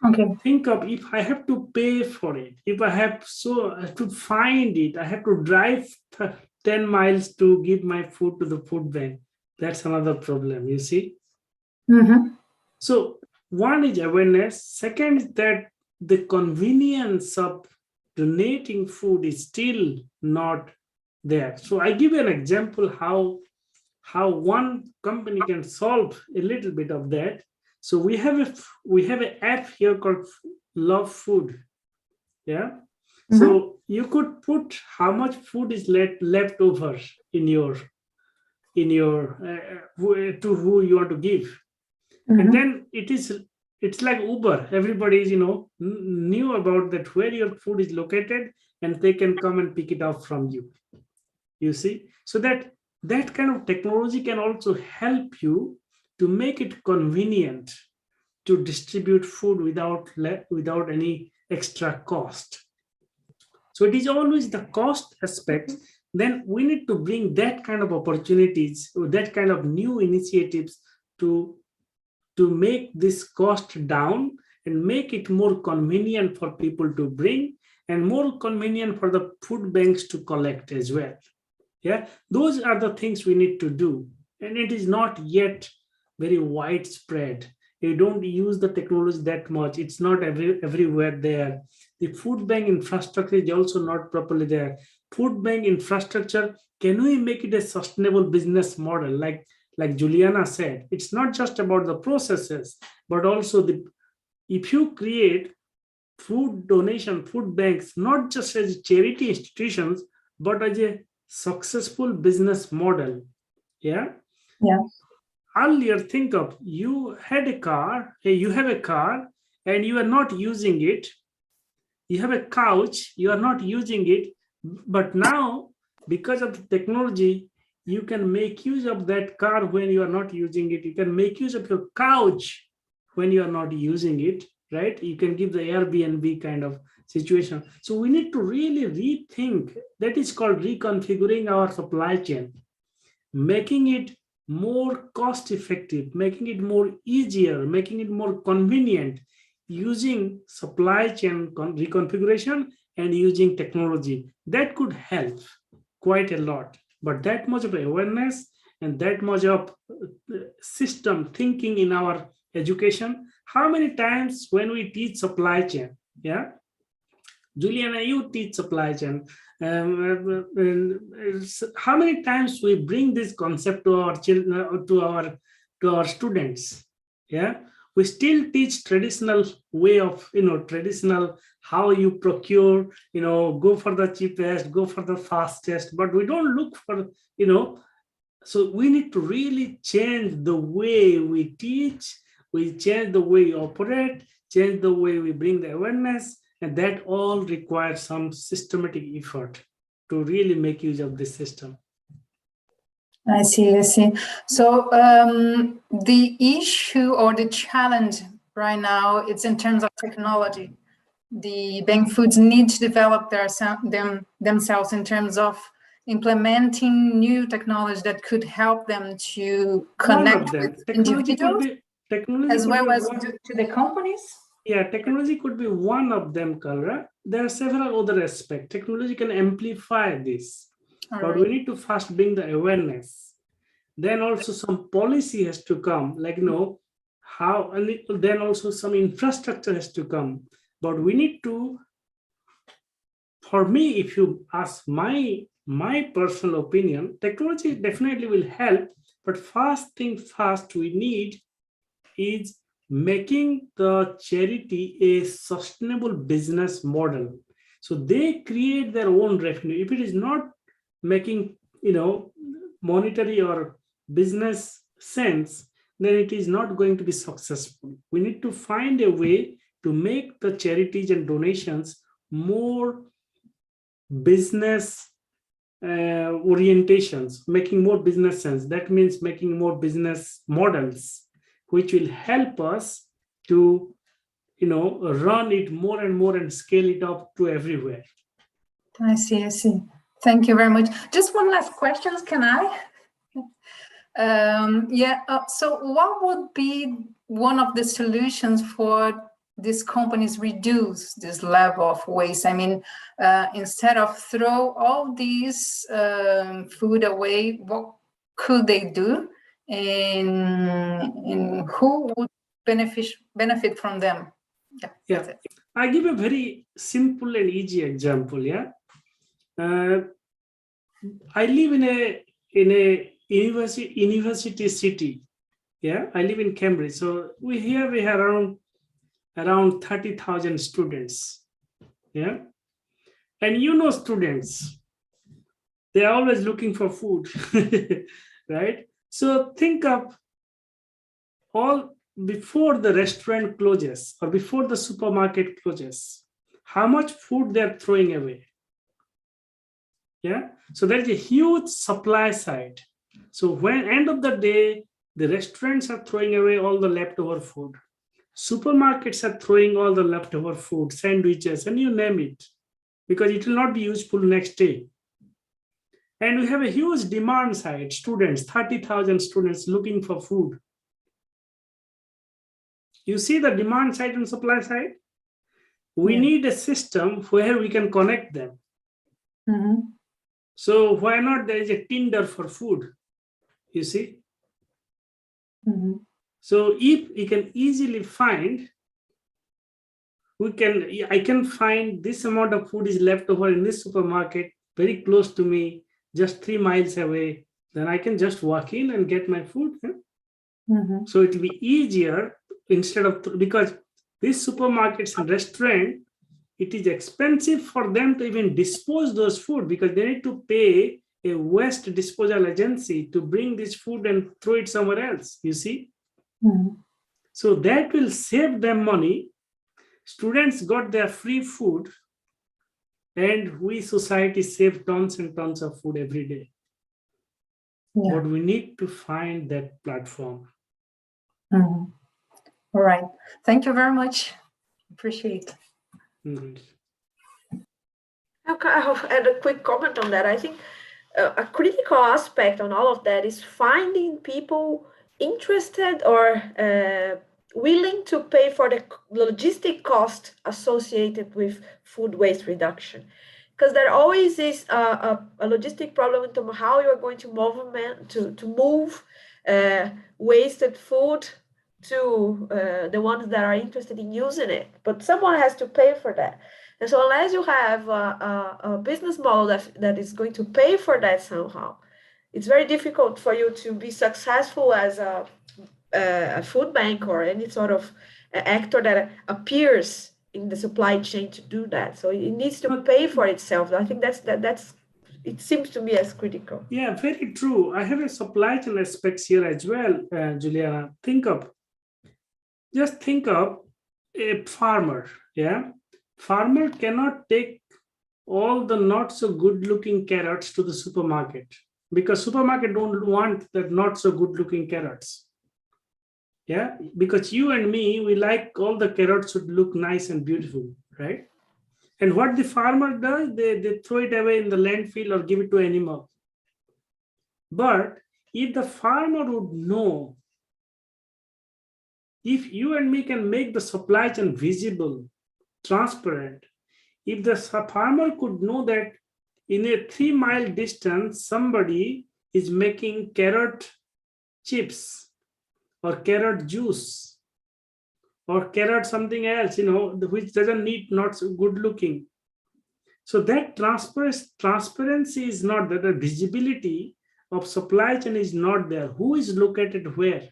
Okay. Think of, if I have to pay for it, if I have to find it, I have to drive 10 miles to give my food to the food bank. That's another problem, you see. So one is awareness. Second is that the convenience of donating food is still not there. So I give you an example how one company can solve a little bit of that. So we have an app here called Love Food. Yeah. So you could put how much food is left over in your to who you want to give, and then it's like Uber. Everybody is knew about that, where your food is located, and they can come and pick it up from you. You see, so that kind of technology can also help you to make it convenient to distribute food without any extra cost. So it is always the cost aspect. Then we need to bring that kind of opportunities, that kind of new initiatives to make this cost down and make it more convenient for people to bring, and more convenient for the food banks to collect as well. Yeah, those are the things we need to do, and it is not yet very widespread. You don't use the technology that much. It's not everywhere there. The food bank infrastructure is also not properly there. Food bank infrastructure, can we make it a sustainable business model? Like Juliana said, it's not just about the processes, but also if you create food donation, food banks, not just as charity institutions, but as a successful business model. Yeah. Earlier, think of, you have a car and you are not using it. You have a couch, you are not using it. But now, because of the technology, you can make use of that car when you are not using it. You can make use of your couch when you are not using it, right? You can give the Airbnb kind of situation. So we need to really rethink. That is called reconfiguring our supply chain, making it more cost effective, making it more easier, making it more convenient, using supply chain reconfiguration and using technology. That could help quite a lot. But that much of awareness and that much of system thinking in our education, How many times when we teach supply chain, yeah, Juliana, you teach supply chain. How many times we bring this concept to our children, to our students? Yeah, we still teach traditional way of, traditional how you procure, go for the cheapest, go for the fastest, but we don't look for, so we need to really change the way we teach, we change the way we operate, change the way we bring the awareness, and that all requires some systematic effort to really make use of this system. I see. So the issue or the challenge right now, it's in terms of technology. The bank foods need to develop themselves in terms of implementing new technology that could help them to connect with individuals as well as to the companies. Yeah, technology could be one of them, Kalra. There are several other aspects. Technology can amplify this, but we need to first bring the awareness. Then also some policy has to come, like, how, and then also some infrastructure has to come. But we need to, for me, if you ask my personal opinion, technology definitely will help, but first thing first we need is making the charity a sustainable business model. So they create their own revenue. If it is not making, monetary or business sense, then it is not going to be successful. We need to find a way to make the charities and donations more business orientations, making more business sense. That means making more business models, which will help us to, run it more and more and scale it up to everywhere. I see. Thank you very much. Just one last question, can I? So what would be one of the solutions for these companies reduce this level of waste? I mean, instead of throw all these food away, what could they do? And who would benefit from them? Yeah. I give a very simple and easy example. Yeah, I live in a university city. Yeah, I live in Cambridge. So we have around 30,000 students. Yeah, and students, they are always looking for food, right? So think of all before the restaurant closes or before the supermarket closes, how much food they're throwing away. Yeah, so there's a huge supply side. So when end of the day, the restaurants are throwing away all the leftover food. Supermarkets are throwing all the leftover food, sandwiches, and you name it, because it will not be useful next day. And we have a huge demand side, students, 30,000 students looking for food. You see the demand side and supply side? We need a system where we can connect them. Mm-hmm. So why not there is a Tinder for food, you see? Mm-hmm. So if we can easily find, I can find this amount of food is left over in this supermarket, very close to me, just 3 miles away, then I can just walk in and get my food. Mm-hmm. So it will be easier instead of, because these supermarkets and restaurants, it is expensive for them to even dispose those food, because they need to pay a waste disposal agency to bring this food and throw it somewhere else, you see? Mm-hmm. So that will save them money. Students got their free food, and we society save tons and tons of food every day. Yeah. But we need to find that platform. Mm-hmm. All right. Thank you very much. Appreciate it. Mm-hmm. I'll add a quick comment on that. I think a critical aspect on all of that is finding people interested or willing to pay for the logistic cost associated with food waste reduction. Because there always is a logistic problem in terms of how you're going to move wasted food to the ones that are interested in using it, but someone has to pay for that. And so unless you have a business model that is going to pay for that somehow, it's very difficult for you to be successful as a food bank or any sort of actor that appears in the supply chain to do that. So it needs to pay for itself. I think that's it seems to me as critical. Yeah, very true. I have a supply chain aspects here as well, Juliana. Just think of a farmer. Yeah, farmer cannot take all the not so good looking carrots to the supermarket because supermarket don't want that not so good looking carrots. Yeah, because you and me, we like all the carrots should look nice and beautiful, right? And what the farmer does, they throw it away in the landfill or give it to animal. But if the farmer would know, if you and me can make the supply chain visible, transparent, if the farmer could know that in a 3-mile distance, somebody is making carrot chips or carrot juice or carrot something else, which doesn't need not so good looking. So that transparency is not there. The visibility of supply chain is not there. Who is located where?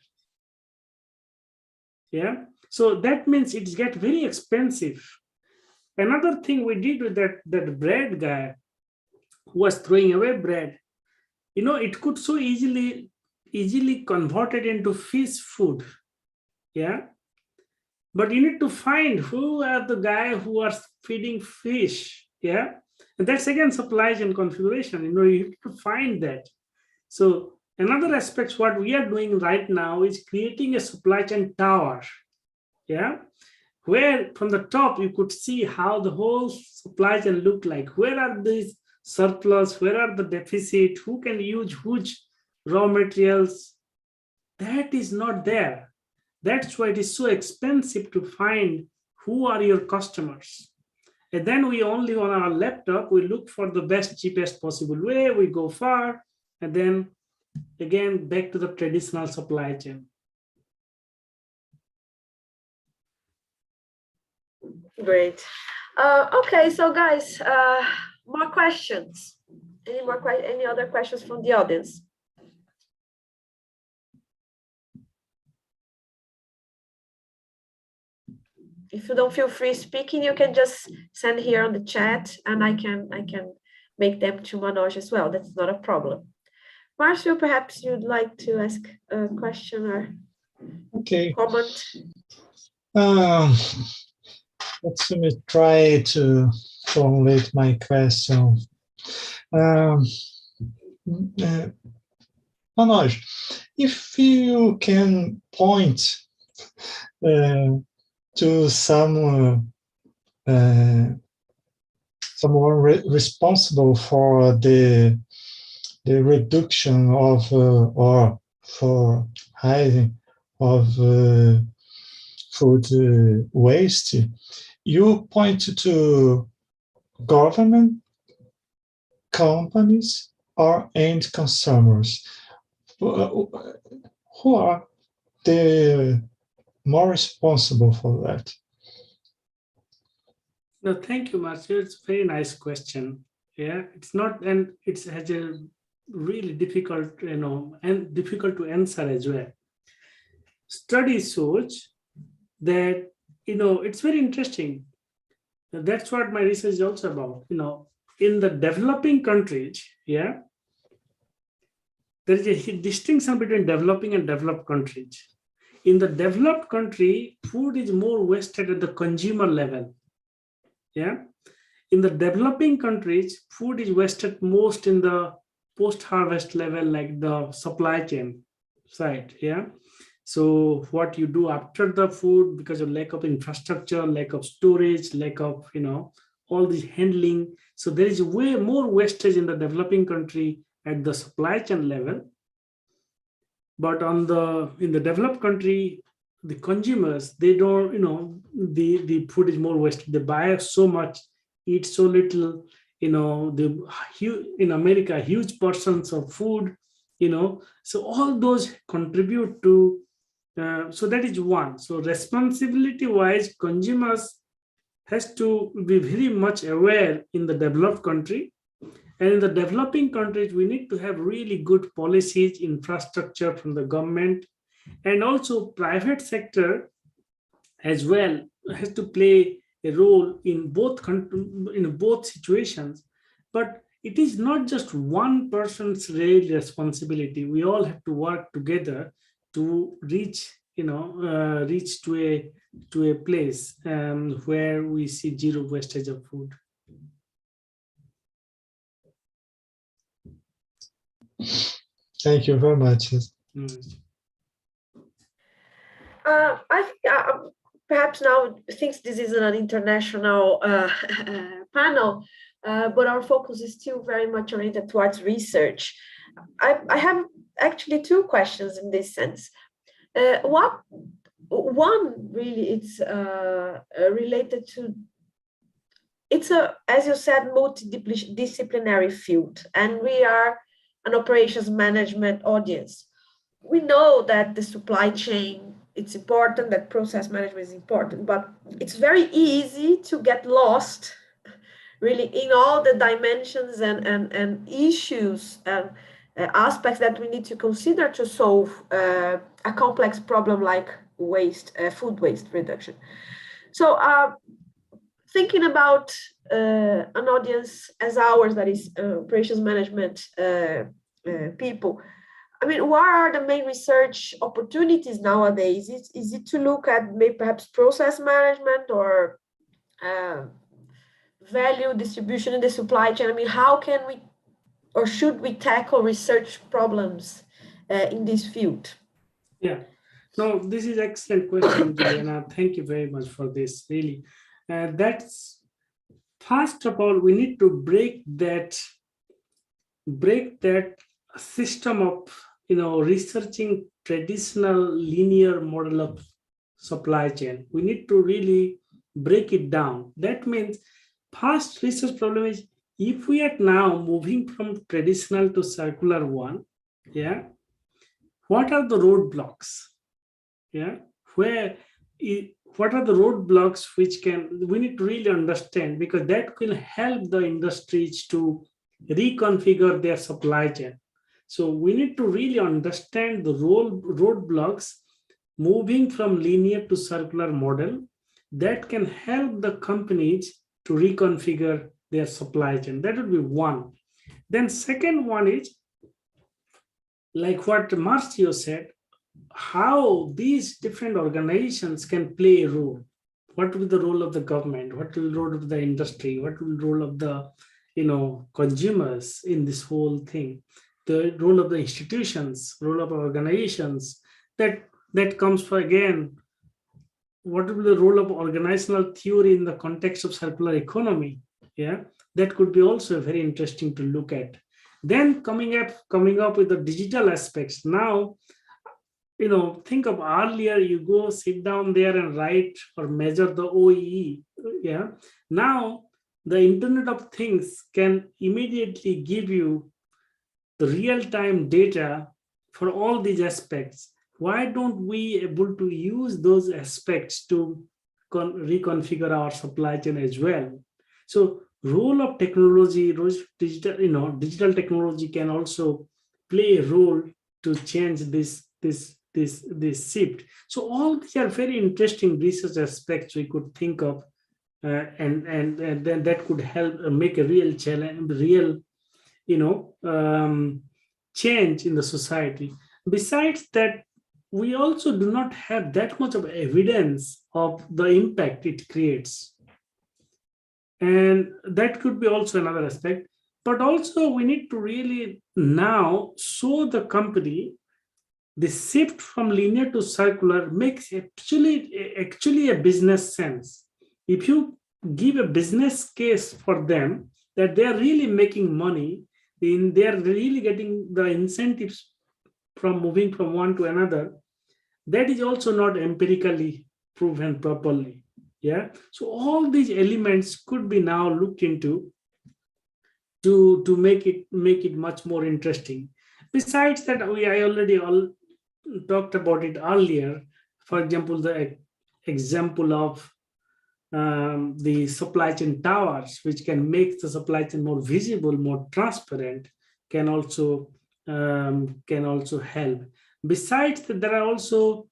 Yeah. So that means it gets very expensive. Another thing we did with that bread guy who was throwing away bread, it could so easily converted into fish food. Yeah. But you need to find who are the guy who are feeding fish. Yeah. And that's again supply chain configuration. You have to find that. So another aspect, what we are doing right now is creating a supply chain tower. Yeah. Where from the top you could see how the whole supply chain look like. Where are these surplus? Where are the deficit? Who can use which raw materials? That is not there. That's why it is so expensive to find who are your customers. And then we only on our laptop, we look for the best, cheapest possible way. We go far, and then again, back to the traditional supply chain. Great. Okay, so guys, more questions. Any other questions from the audience? If you don't feel free speaking, you can just send here on the chat, and I can make them to Manoj as well. That's not a problem. Marcio, perhaps you'd like to ask a question or comment. Let me try to formulate my question. Manoj, if you can point to someone responsible for the reduction of or for hiding of food waste, you point to government, companies, or end consumers. Who are the more responsible for that? No, thank you, Marcio. It's a very nice question. Yeah, it's not, and it has a really difficult, and difficult to answer as well. Study shows that, it's very interesting. That's what my research is also about. In the developing countries, yeah, there is a distinction between developing and developed countries. In the developed country, food is more wasted at the consumer level. Yeah. In the developing countries, food is wasted most in the post-harvest level, like the supply chain side. Yeah. So what you do after the food, because of lack of infrastructure, lack of storage, lack of, all this handling. So there is way more wastage in the developing country at the supply chain level. But in the developed country, the consumers, they don't, the food is more wasted. They buy so much, eat so little, in America, huge portions of food, so all those contribute to So that is one. So responsibility-wise, consumers has to be very much aware in the developed country. And in the developing countries, we need to have really good policies, infrastructure from the government, and also private sector as well has to play a role in both situations. But it is not just one person's real responsibility. We all have to work together to reach, reach to a place where we see zero wastage of food. Thank you very much. Perhaps now thinks this is an international panel, but our focus is still very much oriented towards research. I have actually two questions in this sense. One really it's related to, it's as you said, multidisciplinary field, and we are an operations management audience. We know that the supply chain, it's important, that process management is important, but it's very easy to get lost really in all the dimensions and issues and aspects that we need to consider to solve a complex problem like food waste reduction. So thinking about an audience as ours, that is operations management people, I mean, what are the main research opportunities nowadays? Is it to look at maybe perhaps process management or value distribution in the supply chain? I mean, how can we or should we tackle research problems in this field? Yeah, no, this is excellent question, Juliana. Thank you very much for this. Really, that's first of all, we need to break that system of researching traditional linear model of supply chain. We need to really break it down. That means first research problem is, if we are now moving from traditional to circular one, yeah, what are the roadblocks? Yeah, what are the roadblocks we need to really understand, because that will help the industries to reconfigure their supply chain. So we need to really understand the roadblocks moving from linear to circular model that can help the companies to reconfigure their supply chain. That would be one. Then second one is, like what Marcio said, how these different organizations can play a role. What will be the role of the government? What will be the role of the industry? What will be the role of the consumers in this whole thing? The role of the institutions, role of organizations. That comes for, again, what will be the role of organizational theory in the context of circular economy? Yeah, that could be also very interesting to look at. Then coming up with the digital aspects. Now, think of earlier, you go sit down there and write or measure the OEE. Yeah. Now, the Internet of Things can immediately give you the real-time data for all these aspects. Why don't we able to use those aspects to reconfigure our supply chain as well? So role of technology, digital technology can also play a role to change this shift. So all these are very interesting research aspects we could think of, and then that could help make a real challenge, change in the society. Besides that, we also do not have that much of evidence of the impact it creates. And that could be also another aspect. But also we need to really now show the company the shift from linear to circular makes actually a business sense. If you give a business case for them that they are really making money, they are really getting the incentives from moving from one to another, that is also not empirically proven properly. Yeah. So all these elements could be now looked into to make it much more interesting. Besides that, I already talked about it earlier. For example, the example of the supply chain towers, which can make the supply chain more visible, more transparent, can also help. Besides that, there are also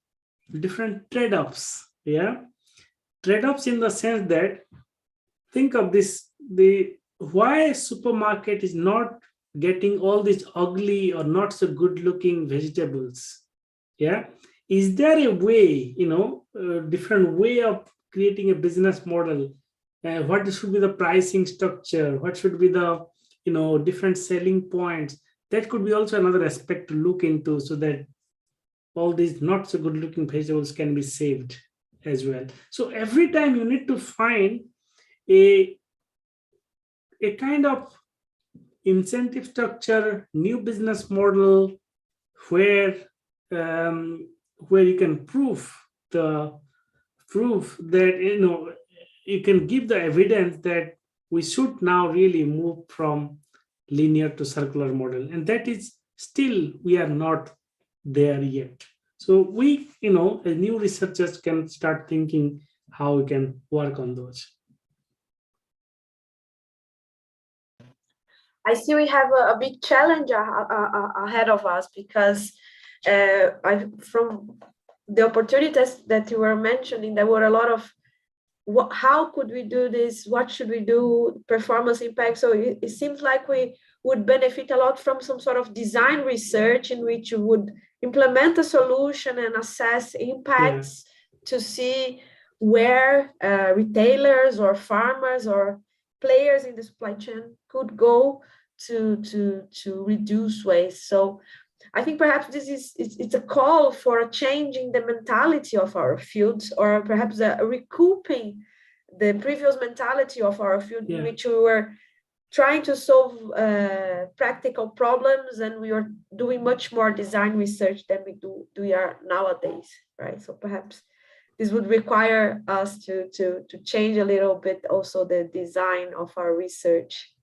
different trade-offs. Yeah, trade-offs in the sense that, think of this: why a supermarket is not getting all these ugly or not so good-looking vegetables. Yeah, is there a way, different way of creating a business model? What should be the pricing structure? What should be the different selling points? That could be also another aspect to look into, so that all these not so good looking vegetables can be saved as well. So every time you need to find a kind of incentive structure, new business model, where you can prove that you can give the evidence that we should now really move from linear to circular model, and that is still we are not there yet. So we, as new researchers, can start thinking how we can work on those. I see we have a big challenge ahead of us, because from the opportunities that you were mentioning, there were a lot of how could we do this? What should we do? Performance impact. So it seems like we would benefit a lot from some sort of design research in which you would implement a solution and assess impacts to see where retailers or farmers or players in the supply chain could go to reduce waste. So I think perhaps it's a call for a change in the mentality of our fields, or perhaps a recouping the previous mentality of our field, in which we were trying to solve practical problems, and we are doing much more design research than we are nowadays, right? So perhaps this would require us to change a little bit also the design of our research.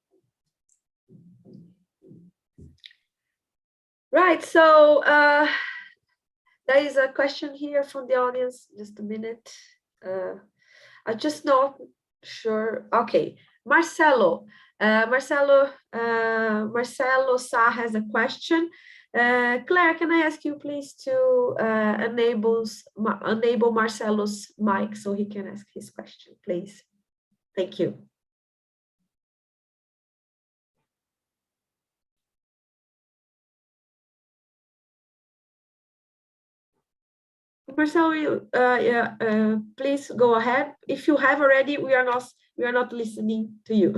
Right, so there is a question here from the audience. Just a minute. I'm just not sure. Okay, Marcelo Sá has a question. Claire, can I ask you please to enable Marcelo's mic so he can ask his question, please? Thank you. Marcelo, please go ahead. If you have already, we are not listening to you.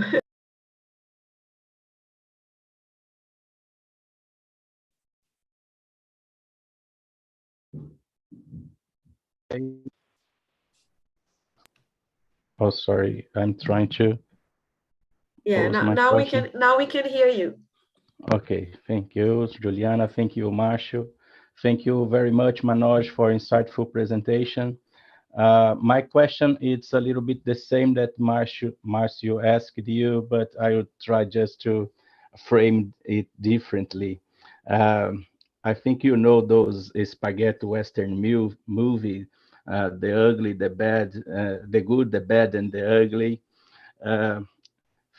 Oh, sorry. I'm trying to. Yeah, now we can hear you. Okay, thank you, Juliana. Thank you, Marcio. Thank you very much, Manoj, for insightful presentation. My question is a little bit the same that Marcio asked you, but I will try just to frame it differently. I think you know those spaghetti Western movie, the ugly, the bad, the good, the bad, and the ugly.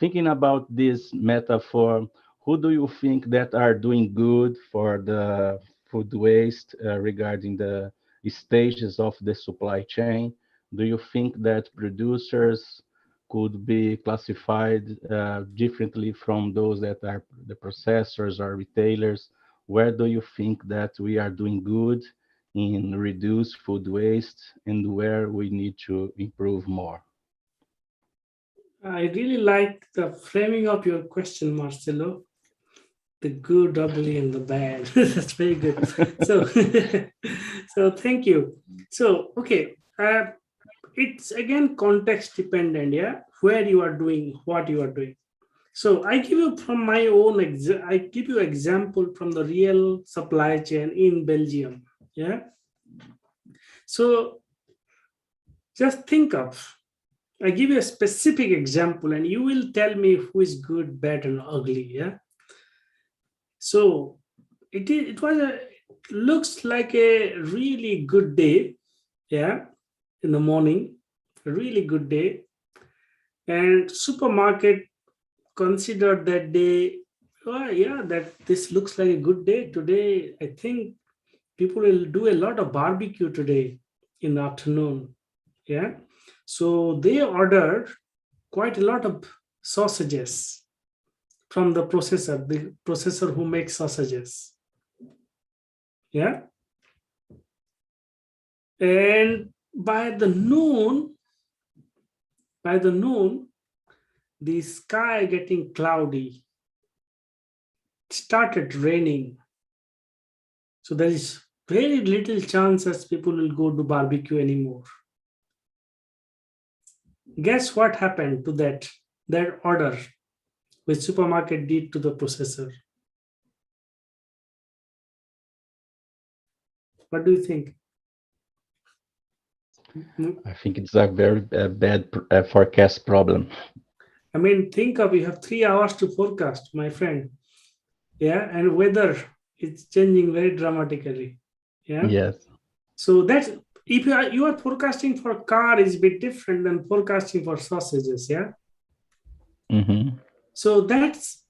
Thinking about this metaphor, who do you think that are doing good for the food waste regarding the stages of the supply chain? Do you think that producers could be classified differently from those that are the processors or retailers? Where do you think that we are doing good in reduce food waste, and where we need to improve more? I really like the framing of your question, Marcelo. The good, ugly, and the bad. That's very good. So, so thank you. So, okay, it's again context dependent, yeah, where you are doing, what you are doing. So I give you from my own, I give you example from the real supply chain in Belgium, yeah. So just think of, I give you a specific example and you will tell me who is good, bad, and ugly, yeah. So it was looks like a really good day, yeah, in the morning, a really good day. And supermarket considered that day, oh yeah, that this looks like a good day today. I think people will do a lot of barbecue today in the afternoon. Yeah. So they ordered quite a lot of sausages from the processor who makes sausages. Yeah. And by the noon, the sky getting cloudy, started raining. So there is very little chance as people will go to barbecue anymore. Guess what happened to that order which supermarket did to the processor? What do you think? I think it's a very bad forecast problem. I mean, think of, you have 3 hours to forecast, my friend. Yeah, and weather is changing very dramatically. Yeah. Yes. So that's, if you are forecasting for a car, is a bit different than forecasting for sausages. Yeah. Mm-hmm. So that's,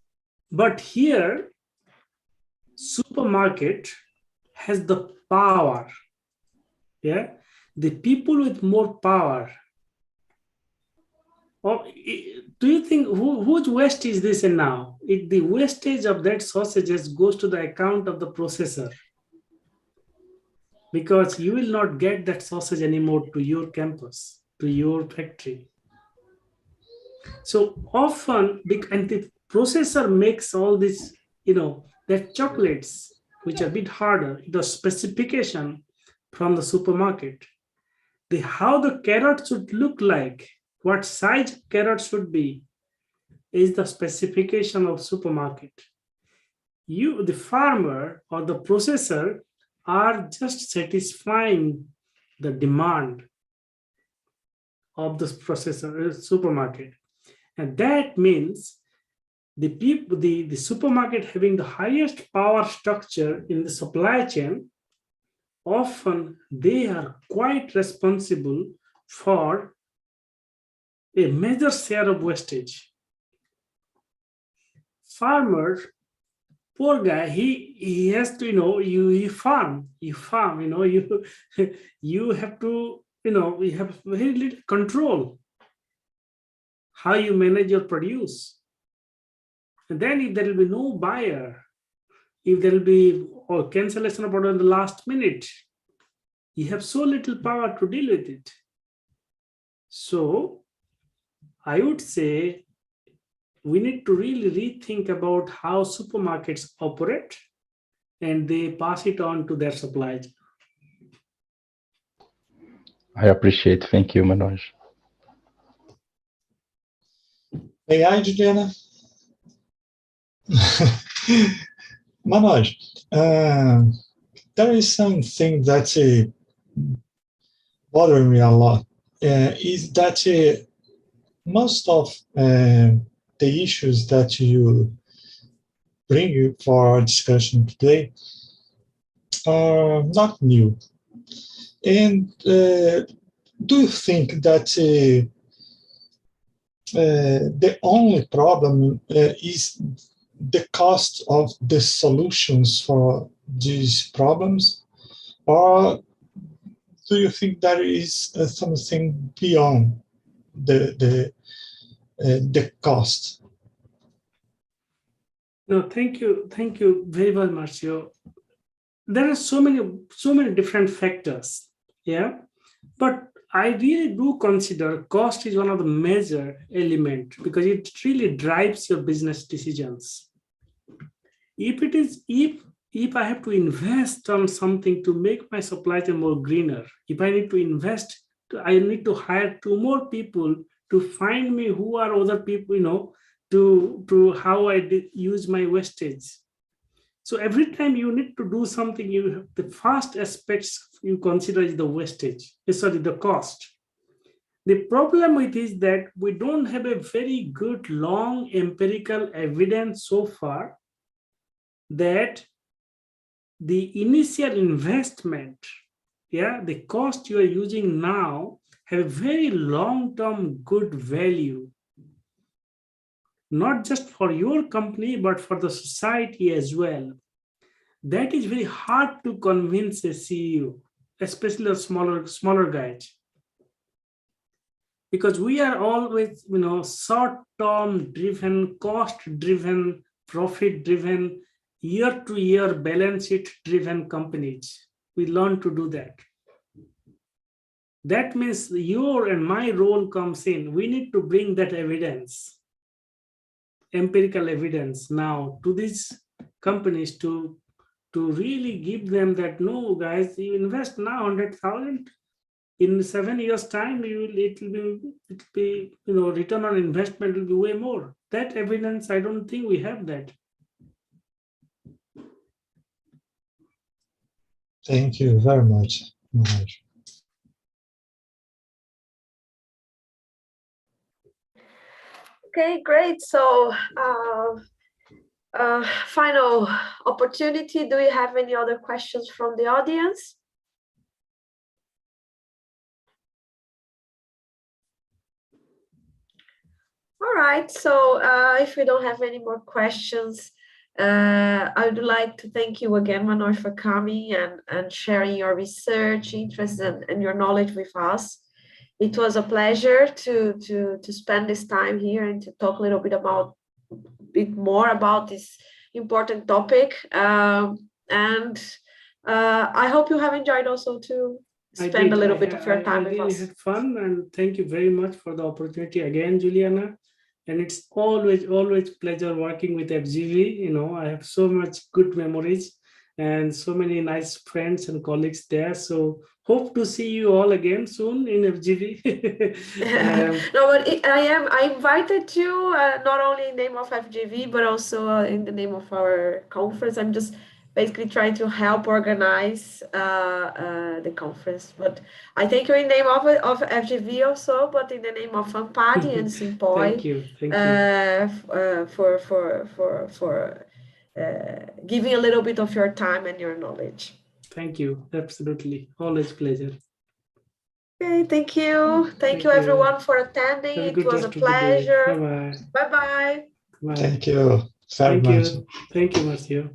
but here, supermarket has the power. Yeah. The people with more power. Or do you think whose waste is this and now? The wastage of that sausages goes to the account of the processor, because you will not get that sausage anymore to your campus, to your factory. So often, and the processor makes all this, that chocolates, which are a bit harder, the specification from the supermarket, how the carrot should look like, what size carrot should be, is the specification of supermarket. You, the farmer or the processor, are just satisfying the demand of the processor supermarket. And that means the supermarket having the highest power structure in the supply chain, often they are quite responsible for a major share of wastage. Farmer, poor guy, he has to, you farm, you have to, you have very little control how you manage your produce. And then if there will be no buyer, if there will be cancellation of order in the last minute, you have so little power to deal with it. So I would say we need to really rethink about how supermarkets operate, and they pass it on to their supply chain. I appreciate. Thank you, Manoj. May I, Juliana? Manoj, there is something that's bothering me a lot. Is that most of the issues that you bring for discussion today are not new. And do you think that the only problem is the cost of the solutions for these problems? Or do you think there is something beyond the cost? No, thank you very well, Marcio. There are so many different factors, yeah. But I really do consider cost is one of the major elements, because it really drives your business decisions. If I have to invest on something to make my supply chain more greener, if I need to invest, I need to hire 2 more people to find me who are other people, to how I use my wastage. So every time you need to do something, you have the first aspects you consider is the wastage, the cost. The problem with it is that we don't have a very good long empirical evidence so far that the initial investment, the cost you are using now have a very long-term good value, not just for your company, but for the society as well. That is very hard to convince a CEO, especially a smaller guys. Because we are always, short-term driven, cost-driven, profit-driven, year-to-year balance sheet-driven companies. We learn to do that. That means your and my role comes in. We need to bring that evidence, empirical evidence now to these companies to really give them that, no, guys, you invest now 100,000. In 7 years' time, it will be return on investment will be way more. That evidence, I don't think we have that. Thank you very much, Manoj. Okay, great. So, final opportunity. Do you have any other questions from the audience? All right, so if we don't have any more questions, I would like to thank you again, Manoj, for coming and sharing your research, interests, and your knowledge with us. It was a pleasure to spend this time here and to talk a little bit more about this important topic. And I hope you have enjoyed also to spend a little bit of your time with us. I had fun, and thank you very much for the opportunity again, Juliana. And it's always pleasure working with FGV. I have so much good memories and so many nice friends and colleagues there. So hope to see you all again soon in FGV. No, but I invited you not only in the name of FGV, but also in the name of our conference. I'm just basically trying to help organize the conference. But I thank you in the name of FGV also, but in the name of FAMPADI and SIMPOI. Thank you. For giving a little bit of your time and your knowledge. Thank you. Absolutely. Always pleasure. Okay, thank you. Thank you everyone for attending. It was a pleasure. Bye-bye. Bye-bye. Thank you very much. Thank you, Marcio.